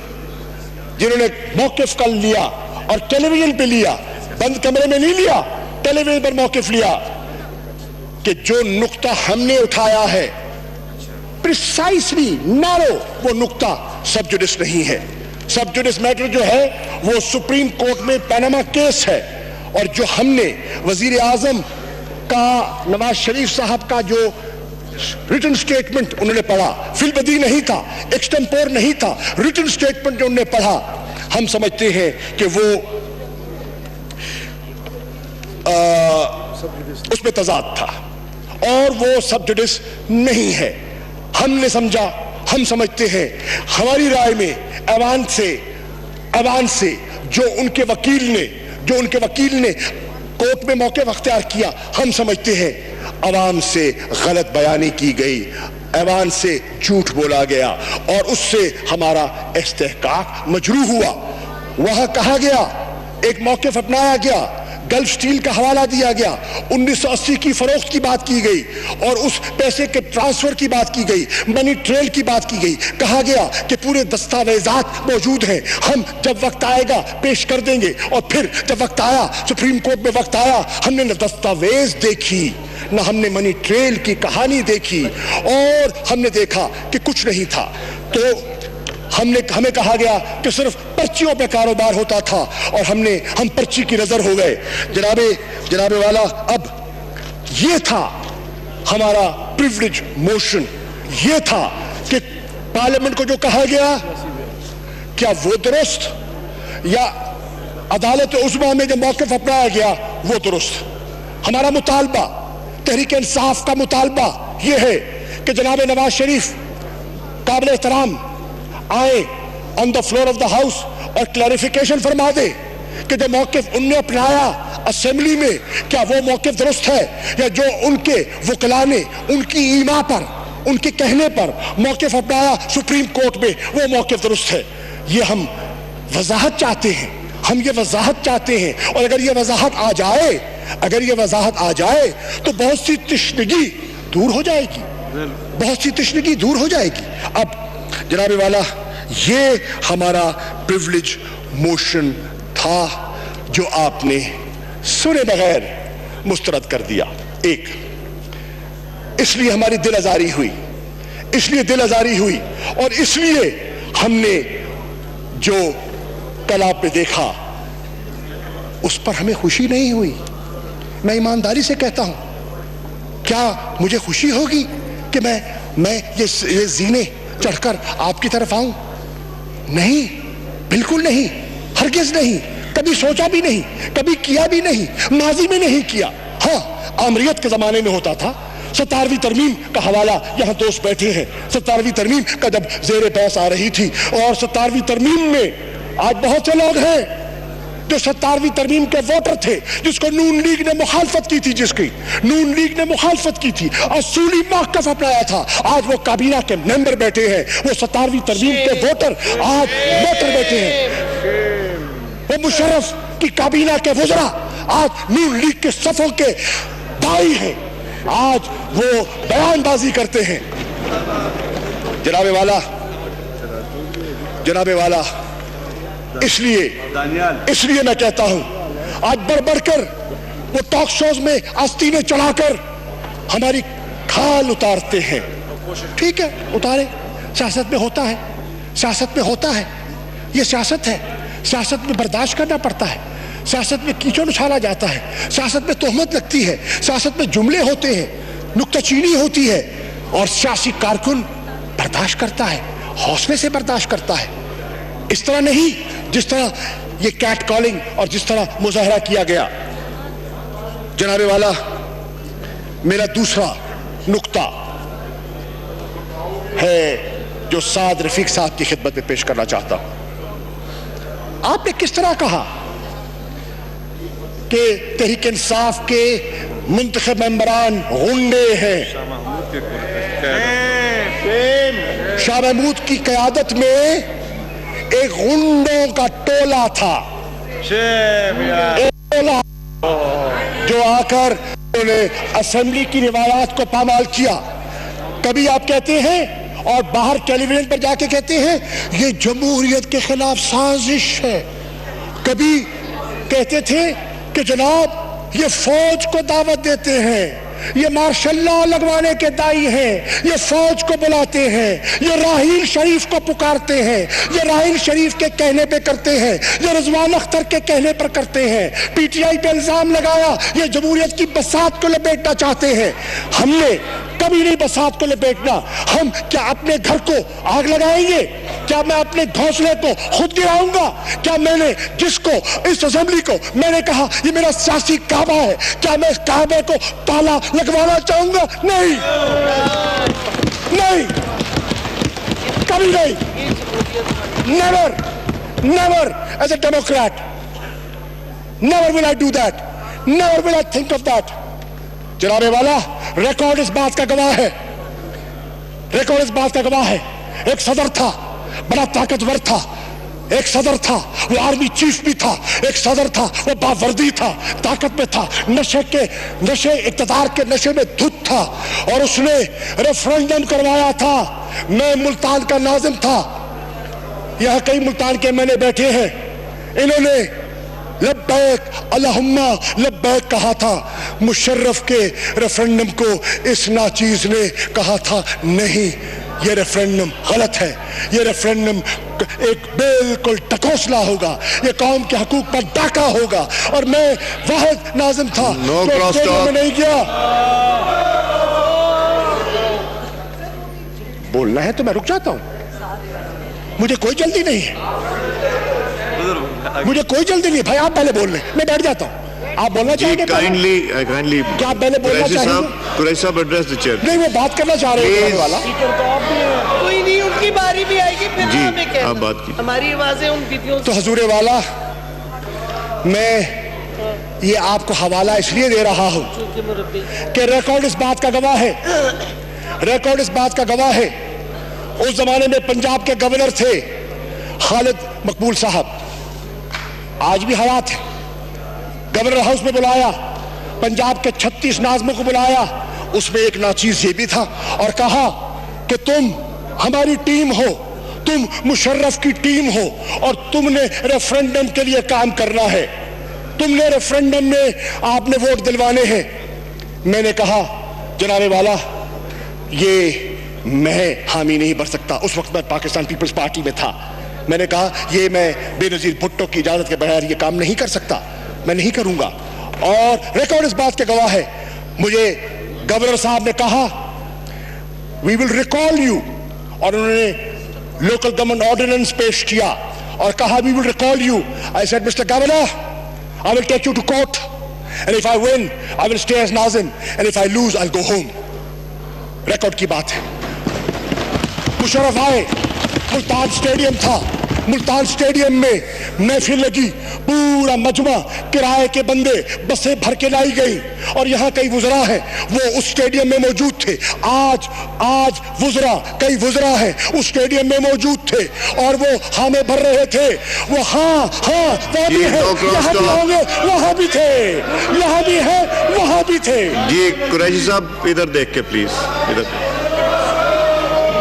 جنہوں نے موقف کل لیا اور ٹیلی vision پہ لیا، بند کمرے میں نہیں لیا، ٹیلی ویژن پر موقف لیا، کہ جو نقطہ ہم نے اٹھایا ہے پریسائسلی نیرو، وہ نقطہ سب جوڈس نہیں ہے. سب جوڈس میٹر جو ہے وہ سپریم کورٹ میں پینما کیس ہے، اور جو ہم نے وزیر اعظم کا نواز شریف صاحب کا جو ریٹن سٹیٹمنٹ انہوں نے پڑھا، فی البدی نہیں تھا، ایکسٹمپور نہیں تھا، ریٹن سٹیٹمنٹ جو انہوں نے پڑھا، ہم سمجھتے ہیں کہ وہ اس میں تضاد تھا اور وہ سب جوڈس نہیں ہے. ہم نے سمجھا، ہم سمجھتے ہیں، ہماری رائے میں ایوان سے جو ان کے وکیل نے کورٹ میں موقف اختیار کیا، ہم سمجھتے ہیں عوام سے غلط بیانی کی گئی، ایوان سے جھوٹ بولا گیا اور اس سے ہمارا استحقاق مجروح ہوا. وہاں کہا گیا، ایک موقف اپنایا گیا، گلف سٹیل کا حوالہ دیا گیا، 1980 کی فروخت کی بات کی گئی اور اس پیسے کے ٹرانسفر کی بات کی گئی، منی ٹریل کی بات کی گئی. کہا گیا کہ پورے دستاویزات موجود ہیں، ہم جب وقت آئے گا پیش کر دیں گے. اور پھر جب وقت آیا، سپریم کورٹ میں وقت آیا، ہم نے نہ دستاویز دیکھی، نہ ہم نے منی ٹریل کی کہانی دیکھی، اور ہم نے دیکھا کہ کچھ نہیں تھا. تو ہمیں کہا گیا کہ صرف پرچیوں پہ کاروبار ہوتا تھا اور ہم پرچی کی نظر ہو گئے. جناب والا، اب یہ تھا ہمارا پریویلیج موشن، یہ تھا کہ پارلیمنٹ کو جو کہا گیا کیا وہ درست، یا عدالت عظمیٰ میں جو موقف اپنایا گیا وہ درست. ہمارا مطالبہ، تحریک انصاف کا مطالبہ یہ ہے کہ جناب نواز شریف قابل احترام آئے on the floor of the house اور کلیریفیکیشن فرما دے کہ جو موقف ان نے اپنایا اسمبلی میں کیا وہ موقف درست ہے، یا جو ان کے وکلاء نے ان کی ایما پر، ان کے کہنے پر موقف اپنایا سپریم کورٹ میں وہ موقف درست ہے. یہ ہم وضاحت چاہتے ہیں، ہم یہ وضاحت چاہتے ہیں. اور اگر یہ وضاحت آ جائے تو بہت سی تشنگی دور ہو جائے گی. اب جناب والا، یہ ہمارا پریویلیج موشن تھا جو آپ نے سنے بغیر مسترد کر دیا. ایک، اس لیے ہماری دل آزاری ہوئی اور اس لیے ہم نے جو کل آپ نے دیکھا اس پر ہمیں خوشی نہیں ہوئی. میں ایمانداری سے کہتا ہوں، کیا مجھے خوشی ہوگی کہ میں یہ زینے چڑھ کر آپ کی طرف آؤں؟ نہیں، بالکل نہیں، ہرگز نہیں، کبھی سوچا بھی نہیں، کبھی کیا بھی نہیں، ماضی میں نہیں کیا. ہاں، آمریت کے زمانے میں ہوتا تھا. 17ویں ترمیم کا حوالہ یہاں دوست بیٹھے ہیں، 17ویں ترمیم کا جب زیر بحث آ رہی تھی، اور 17ویں ترمیم میں آج بہت سے لوگ ہیں جو 17ویں ترمیم کے ووٹر تھے، جس کو نون لیگ نے مخالفت کی تھی، اصولی موقف اپنایا تھا. آج وہ کابینہ کے ممبر بیٹھے ہیں، وہ 17ویں ترمیم کے ووٹر بیٹھے ہیں. وہ مشرف کی کابینہ کے وزراء آج نون لیگ کے صفوں کے دائی ہیں، آج وہ بیان بازی کرتے ہیں. جناب والا، اس لیے میں کہتا ہوں، آج بڑھ کر وہ ٹاک شوز میں آستینیں چڑھا کر ہماری کھال اتارتے ہیں. ٹھیک ہے، اتارے، سیاست میں ہوتا ہے، یہ سیاست ہے. سیاست میں برداشت کرنا پڑتا ہے، سیاست میں کیچڑ اچھالا جاتا ہے، سیاست میں تہمت لگتی ہے، سیاست میں جملے ہوتے ہیں، نکتہ چینی ہوتی ہے، اور سیاسی کارکن برداشت کرتا ہے، حوصلے سے برداشت کرتا ہے. اس طرح نہیں جس طرح یہ کیٹ کالنگ اور جس طرح مظاہرہ کیا گیا. جناب والا، میرا دوسرا نقطہ ہے جو سعد رفیق صاحب کی خدمت میں پیش کرنا چاہتا ہوں. آپ نے کس طرح کہا کہ تحریک انصاف کے منتخب ممبران غنڈے ہیں. شاہ محمود کی قیادت میں ایک غنڈوں کا ٹولہ تھا، جو آ کر انہوں نے اسمبلی کی روایات کو پامال کیا. کبھی آپ کہتے ہیں اور باہر ٹیلی ویژن پر جا کے کہتے ہیں یہ جمہوریت کے خلاف سازش ہے. کبھی کہتے تھے کہ جناب یہ فوج کو دعوت دیتے ہیں، یہ مارشل لا لگوانے کے دائی ہیں، یہ فوج کو بلاتے ہیں، یہ راحیل شریف کو پکارتے ہیں، یہ راحیل شریف کے کہنے پہ کرتے ہیں، یہ رضوان اختر کے کہنے پر کرتے ہیں۔ پی ٹی آئی پہ الزام لگایا یہ جمہوریت کی بساط کو لپیٹنا چاہتے ہیں۔ ہم نے کبھی نہیں بساط کو لپیٹنا۔ ہم کیا اپنے گھر کو آگ لگائیں گے؟ کیا میں اپنے گھونسلے کو خود گراؤں گا؟ کیا میں نے جس کو اس اسمبلی کو میں نے کہا یہ میرا سیاسی کعبہ ہے، کیا میں اس کعبے کو تالا لگوانا چاہوں گا؟ نہیں، نہیں، کبھی نہیں۔ Never, never as a Democrat, never will I do that, never will I think of that۔ جناب والا، ریکارڈ اس بات کا گواہ ہے، ریکارڈ اس بات کا گواہ ہے۔ ایک صدر تھا، بڑا طاقتور تھا، ایک صدر تھا، وہ آرمی چیف بھی تھا، ایک صدر تھا، وہ باوردی تھا، طاقت میں تھا، نشے اقتدار کے نشے میں دھت تھا، اور اس نے ریفرنڈم کروایا تھا۔ میں ملتان کا ناظم تھا، یہاں کئی ملتان کے میں نے بیٹھے ہیں، انہوں نے لبیک اللہم لبیک کہا تھا۔ مشرف کے ریفرنڈم کو اس ناچیز نے کہا تھا نہیں، یہ ریفرنڈم غلط ہے، یہ ریفرنڈم ایک بالکل ٹکوسلا ہوگا، یہ قوم کے حقوق پر ڈاکہ ہوگا، اور میں واحد ناظم تھا جو اسٹیڈیم میں نہیں گیا۔ بولنا ہے تو میں رک جاتا ہوں، مجھے کوئی جلدی نہیں ہے، مجھے کوئی جلدی نہیں ہے۔ بھائی آپ پہلے بول لیں، میں بیٹھ جاتا ہوں۔ آپ بولنا چاہیں گے؟ کائنڈلی کیا آپ پہلے بولنا چاہیں گے؟ قریشی صاحب ایڈریس دی چیئر۔ نہیں، وہ بات کرنا چاہ رہے ہیں والا۔ کوئی نہیں، ان کی باری بھی آئے گی، پھر جی ہمیں کہنا، آپ بات کی۔ ہماری آوازیں ان ویڈیوز۔ تو حضور والا، میں یہ آپ کو حوالہ اس لیے دے رہا ہوں کہ ریکارڈ اس بات کا گواہ ہے، ریکارڈ اس بات کا گواہ ہے۔ اس زمانے میں پنجاب کے گورنر تھے خالد مقبول صاحب، آج بھی حیات ہے۔ گورنر ہاؤس میں بلایا، پنجاب کے 36 ناظموں کو بلایا، اس میں ایک ناچیز یہ بھی تھا، اور کہا کہ تم ہماری ٹیم ہو، تم مشرف کی ٹیم ہو، اور تم نے ریفرنڈم کے لیے کام کرنا ہے، تم نے ریفرنڈم میں آپ نے ووٹ دلوانے ہیں۔ میں نے کہا جناب والا، یہ میں حامی نہیں بن سکتا۔ اس وقت میں پاکستان پیپلز پارٹی میں تھا۔ میں نے کہا یہ میں بے نظیر بھٹو کی اجازت کے بغیر یہ کام نہیں کر سکتا، میں نہیں کروں گا۔ اور ریکارڈ اس بات کے گواہ ہے، مجھے گورنر صاحب نے کہا وی ول ریکال یو، اور انہوں نے لوکل گورنمنٹ آرڈیننس پیش کیا اور کہا we will recall you. I said mister governor I will take you to court, and if I win I will stay as Nazim, and if I lose I'll go home۔ Record کی بات ہے۔ مشرف آئے، Multan stadium تھا، Multan stadium میں محفل لگی، پورا مجمع کرائے کے بندے بسیں بھر کے لائی گئی، اور یہاں کئی وزراء ہیں وہ اس سٹیڈیم میں موجود تھے۔ آج وزراء، کئی وزراء ہیں اس سٹیڈیم میں موجود تھے، اور وہ ہامے بھر رہے تھے، وہ ہاں وہ بھی ہے، یہاں بھی ہوں گے، وہاں بھی تھے، یہاں بھی ہے، وہاں بھی تھے۔ جی قریشی صاحب ادھر دیکھ کے پلیز، ادھر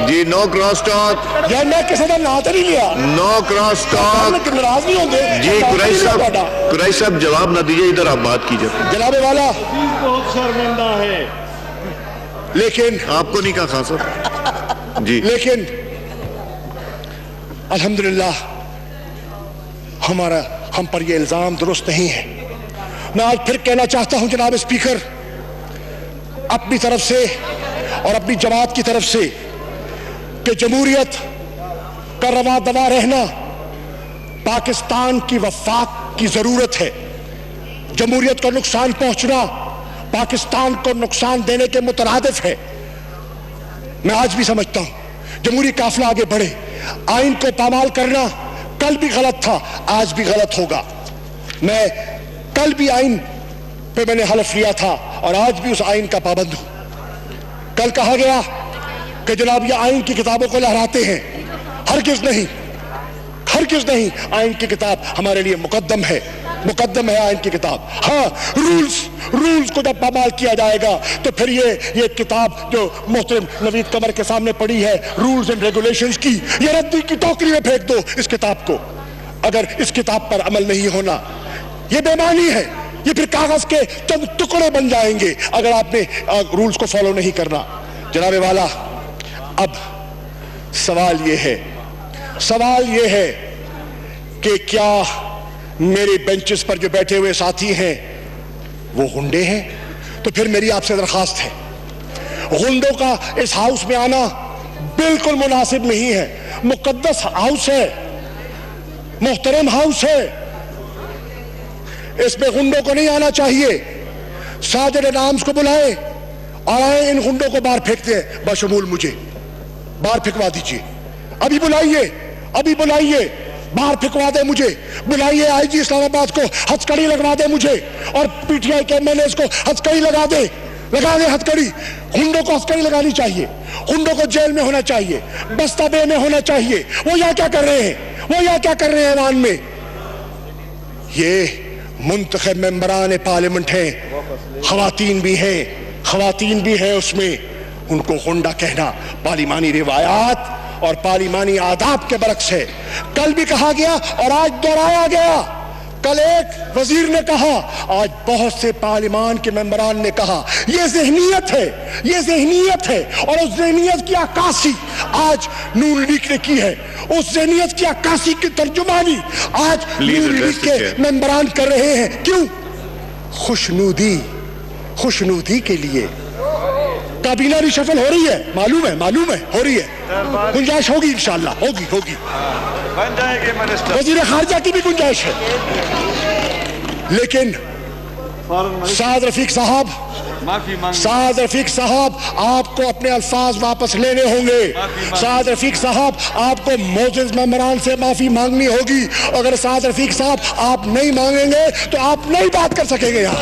جی، نو کراس ٹاک۔ یار میں کسی کا نام تو نہیں لیا، نو کراس ٹاک۔ ناراض نہیں ہوں گے جی قریشی صاحب جواب نہ دیجیے، ادھر آپ بات کیجیے۔ جناب والا بہت شرمندہ ہے، لیکن آپ کو نہیں کہا خان صاحب جی، لیکن الحمدللہ ہم پر یہ الزام درست نہیں ہے۔ میں آج پھر کہنا چاہتا ہوں جناب اسپیکر، اپنی طرف سے اور اپنی جماعت کی طرف سے، کہ جمہوریت کا رواں دوا رہنا پاکستان کی وفاق کی ضرورت ہے۔ جمہوریت کو نقصان پہنچنا پاکستان کو نقصان دینے کے مترادف ہے۔ میں آج بھی سمجھتا ہوں جمہوری قافلہ آگے بڑھے، آئین کو پامال کرنا کل بھی غلط تھا، آج بھی غلط ہوگا۔ میں کل بھی آئین پہ میں نے حلف لیا تھا اور آج بھی اس آئین کا پابند ہوں۔ کل کہا گیا کہ جناب یہ آئین کی کتابوں کو لہراتے ہیں، ہرگز نہیں، ہرگز نہیں، آئین کی کتاب ہمارے لیے مقدم ہے آئین کی کتاب۔ ہاں رولز کو جب پامال کیا جائے گا تو پھر یہ کتاب جو محترم نوید قمر کے سامنے پڑی ہے، رولز اینڈ ریگولیشنز کی، یہ ردی کی ٹوکری میں پھینک دو اس کتاب کو۔ اگر اس کتاب پر عمل نہیں ہونا، یہ بے معنی ہے، یہ پھر کاغذ کے چند ٹکڑے بن جائیں گے اگر آپ نے رولز کو فالو نہیں کرنا. جناب والا, اب سوال یہ ہے کہ کیا میرے بینچز پر جو بیٹھے ہوئے ساتھی ہیں وہ غنڈے ہیں؟ تو پھر میری آپ سے درخواست ہے, غنڈوں کا اس ہاؤس میں آنا بالکل مناسب نہیں ہے. مقدس ہاؤس ہے, محترم ہاؤس ہے, اس میں غنڈوں کو نہیں آنا چاہیے. ساجد نامز کو بلائے اور آئے ان غنڈوں کو باہر پھینکتے ہیں, بشمول مجھے باہر پھینکوا دیجیے. ابھی بلائیے باہر پھینکوا دے مجھے. بلائیے آئی جی اسلام آباد کو, ہتھکڑی لگوا دے مجھے, اور پی ٹی آئی کے ایم ایل ایز کو ہتھکڑی لگا دے ہتھکڑی. غنڈوں کو ہتھکڑی لگانی چاہیے, غنڈوں کو جیل میں ہونا چاہیے, بستہ بے میں ہونا چاہیے. وہ یہاں کیا کر رہے ہیں ایوان میں؟ یہ منتخب ممبران پارلیمنٹ ہیں, خواتین بھی ہیں اس میں. ان کو غنڈہ کہنا پارلیمانی روایات اور پارلیمانی آداب کے برعکس ہے. کل بھی کہا گیا اور آج دہرایا گیا. کل ایک وزیر نے کہا, آج بہت سے پارلیمان کے ممبران نے کہا. یہ ذہنیت ہے اور اس ذہنیت کی عکاسی آج نون لیگ نے کی ہے. اس ذہنیت کی عکاسی کی ترجمانی آج نون لیگ کے ممبران کر رہے ہیں. کیوں؟ خوشنودی کے لیے. کابینہ ریشفل ہو رہی ہے, معلوم ہے ہو رہی ہے. گنجائش ہوگی انشاءاللہ, ہوگی. وزیر خارجہ کی بھی گنجائش ہے. لیکن سعد رفیق صاحب آپ کو اپنے الفاظ واپس لینے ہوں گے. سعد رفیق صاحب آپ کو معزز ممبران سے معافی مانگنی ہوگی. اگر سعد رفیق صاحب آپ نہیں مانگیں گے تو آپ نہیں بات کر سکیں گے یہاں.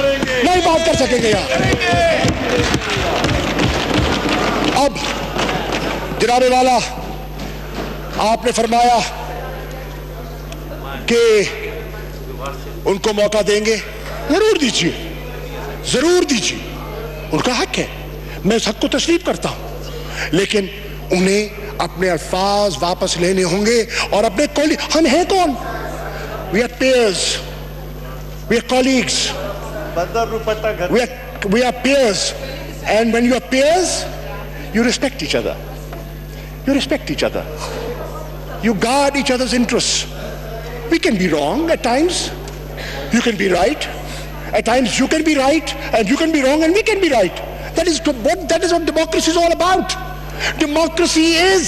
اب جناب والا, آپ نے فرمایا کہ ان کو موقع دیں گے. ضرور دیجیے, ان کا حق ہے, میں اس حق کو تسلیم کرتا ہوں. لیکن انہیں اپنے الفاظ واپس لینے ہوں گے اور اپنے ہم ہیں کون؟ We are peers, we are colleagues, we are peers. And when you are peers, you respect each other. You guard each other's interests. We can be wrong at times. You can be right. At times you can be right and you can be wrong and we can be right. That is what democracy is all about. Democracy is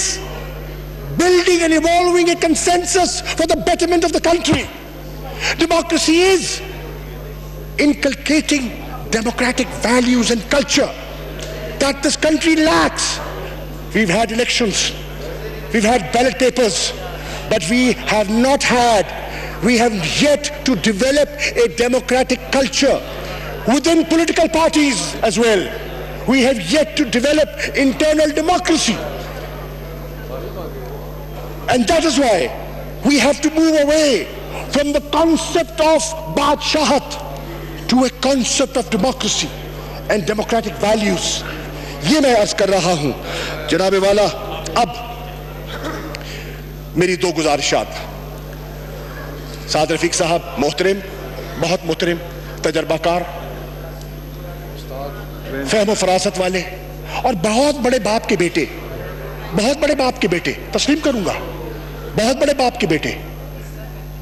building and evolving a consensus for the betterment of the country. Democracy is inculcating democratic values and culture that this country lacks. We've had elections, we've had ballot papers, but we have yet to develop a democratic culture within political parties as well. We have yet to develop internal democracy. And that is why we have to move away from the concept of Badshahat to a concept of democracy and democratic values. یہ میں عرض کر رہا ہوں جناب والا. اب میری دو گزارشات. سعد رفیق صاحب محترم, بہت محترم, تجربہ کار, فہم و فراست والے اور بہت بڑے باپ کے بیٹے, تسلیم کروں گا, بہت بڑے باپ کے بیٹے.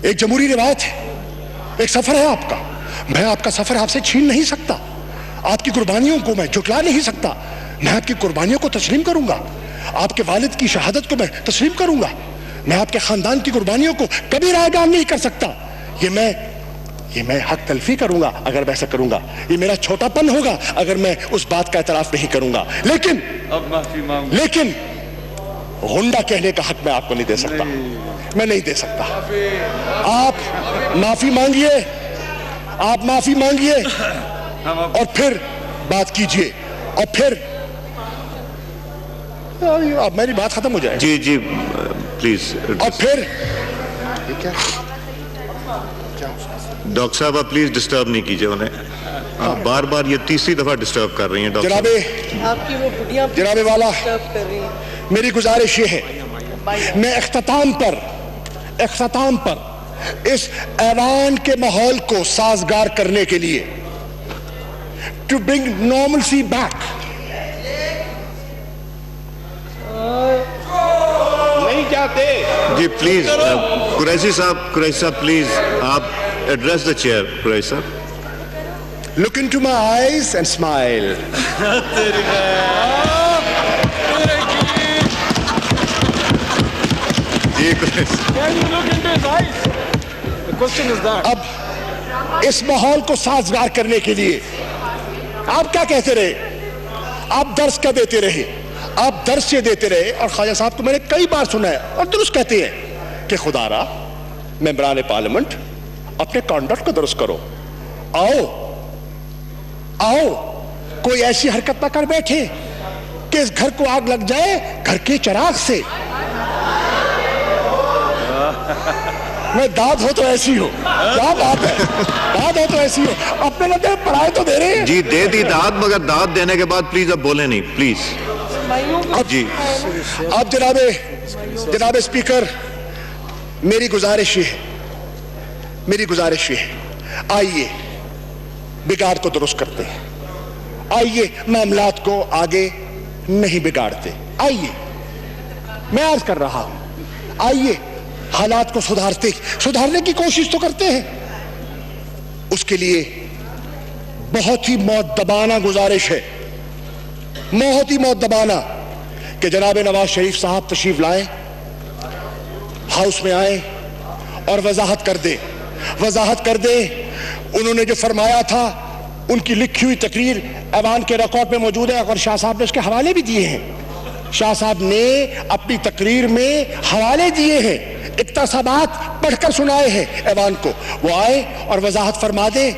ایک جمہوری روایت ہے, ایک سفر ہے آپ کا. میں آپ کا سفر آپ سے چھین نہیں سکتا, آپ کی قربانیوں کو میں جھٹلا نہیں سکتا. میں آپ کی قربانیوں کو تسلیم کروں گا, آپ کے والد کی شہادت کو میں تسلیم کروں گا. میں آپ کے خاندان کی قربانیوں کو کبھی رائے گان نہیں کر سکتا. یہ میں حق تلفی کروں گا اگر میں ایسا کروں گا. یہ میرا چھوٹا پن ہوگا اگر میں اس بات کا اعتراف نہیں کروں گا. لیکن غنڈہ کہنے کا حق میں آپ کو نہیں دے سکتا, میں نہیں دے سکتا. آپ معافی مانگیے اور پھر بات کیجئے, اور پھر اب میری بات ختم ہو جائے. جی پلیز. اور پھر ڈاکٹر صاحب آپ پلیز ڈسٹرب نہیں کیجئے انہیں, بار بار یہ تیسری دفعہ ڈسٹرب کر رہی ہیں. جناب والا, میری گزارش یہ ہے, میں اختتام پر اس ایوان کے ماحول کو سازگار کرنے کے لیے ٹو برنگ نارملسی بیک. نہیں چاہتے. جی پلیز قریشی صاحب پلیز آپ ایڈریس دا چیئر. قریشی صاحب look into my eyes and smile. اب اس ماحول کو سازگار کرنے کے لیے آپ کیا کہتے رہے؟ آپ درس کیا دیتے رہے؟ آپ درس یہ دیتے رہے, اور خواجہ صاحب کو میں نے کئی بار سنا ہے اور درست کہتے ہیں کہ خدا را ممبران پارلیمنٹ اپنے کانڈکٹ کو درست کرو. آؤ کوئی ایسی حرکت نہ کر بیٹھے کہ اس گھر کو آگ لگ جائے گھر کے چراغ سے. میں داد ہو تو ایسی ہو, کیا بات ہے, داد ہو تو ایسی ہو. اپنے لگے پڑھائے تو دے رہے ہیں. جی دے دی داد, مگر داد دینے کے بعد پلیز اب بولے نہیں پلیز. جی اب جناب اسپیکر, میری گزارش یہ ہے, آئیے بگاڑ کو درست کرتے ہیں. آئیے معاملات کو آگے نہیں بگاڑتے. آئیے, میں عرض کر رہا ہوں, آئیے حالات کو سدھارنے کی کوشش تو کرتے ہیں. اس کے لیے بہت ہی مؤدبانہ گزارش ہے, بہت ہی مؤدبانہ, کہ جناب نواز شریف صاحب تشریف لائیں, ہاؤس میں آئیں اور وضاحت کر دیں. انہوں نے جو فرمایا تھا ان کی لکھی ہوئی تقریر ایوان کے ریکارڈ میں موجود ہے, اور شاہ صاحب نے اس کے حوالے بھی دیے ہیں. شاہ صاحب نے اپنی تقریر میں حوالے دیے ہیں, اقتصابات پڑھ کر سنائے ہیں ایوان کو. وہ آئے اور وضاحت فرما دیں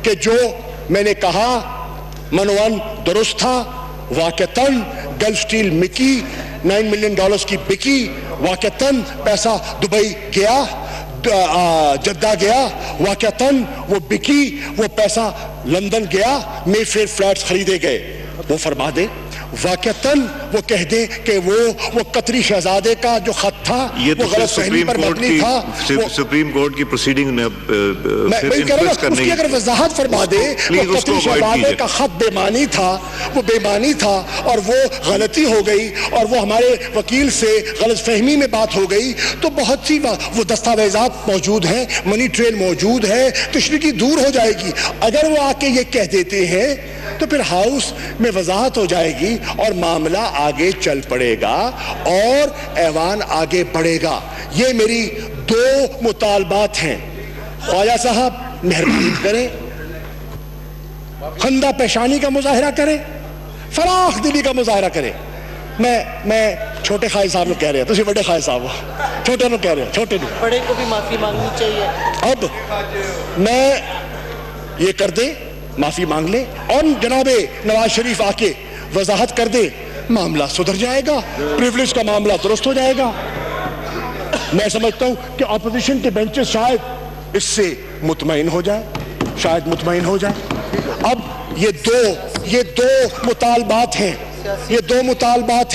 کہ جو میں نے کہا منوان درست تھا. واقعتاً گلف سٹیل مکی $9 ملین کی بکی, واقعتاً پیسہ دبئی گیا, جدہ گیا, واقعتاً وہ بکی, وہ پیسہ لندن گیا, مے فیئر فلیٹس خریدے گئے. وہ فرما دے, واقعتاً وہ کہہ دے کہ وہ قطری شہزادے کا جو خط تھا وہ غلط فہمی پر مبنی تھا. سپریم کورٹ کی پروسیڈنگ میں اس کی اگر وضاحت فرما دے وہ قطری شہزادے کا خط بے معنی تھا اور وہ غلطی ہو گئی اور وہ ہمارے وکیل سے غلط فہمی میں بات ہو گئی, تو بہت سی وہ دستاویزات موجود ہیں, منی ٹریل موجود ہے, تشریکی دور ہو جائے گی. اگر وہ آ کے یہ کہہ دیتے ہیں تو پھر ہاؤس میں وضاحت ہو جائے گی اور معاملہ آگے چل پڑے گا اور ایوان آگے بڑھے گا. یہ میری 2 مطالبات ہیں. خواجہ صاحب مہربانی کریں, خندہ پیشانی کا مظاہرہ کریں, فراخ دلی کا مظاہرہ کریں. میں چھوٹے خواجہ صاحب نے کہہ رہے ہیں, تسی بڑے خواجہ صاحب ہو, چھوٹے نے کہہ رہے ہیں, چھوٹے نے بڑے کو بھی معافی مانگنی چاہیے. اب میں یہ کر دیں, معافی مانگ لیں, اور جناب نواز شریف آ کے وضاحت کر دے, معاملہ سدھر جائے گا, پریولیج کا معاملہ درست ہو جائے گا. میں سمجھتا ہوں کہ اپوزیشن کے بینچز شاید اس سے مطمئن ہو جائے. اب یہ دو مطالبات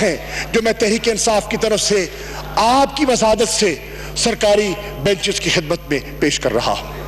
ہیں جو میں تحریک انصاف کی طرف سے آپ کی وسادت سے سرکاری بینچز کی خدمت میں پیش کر رہا ہوں.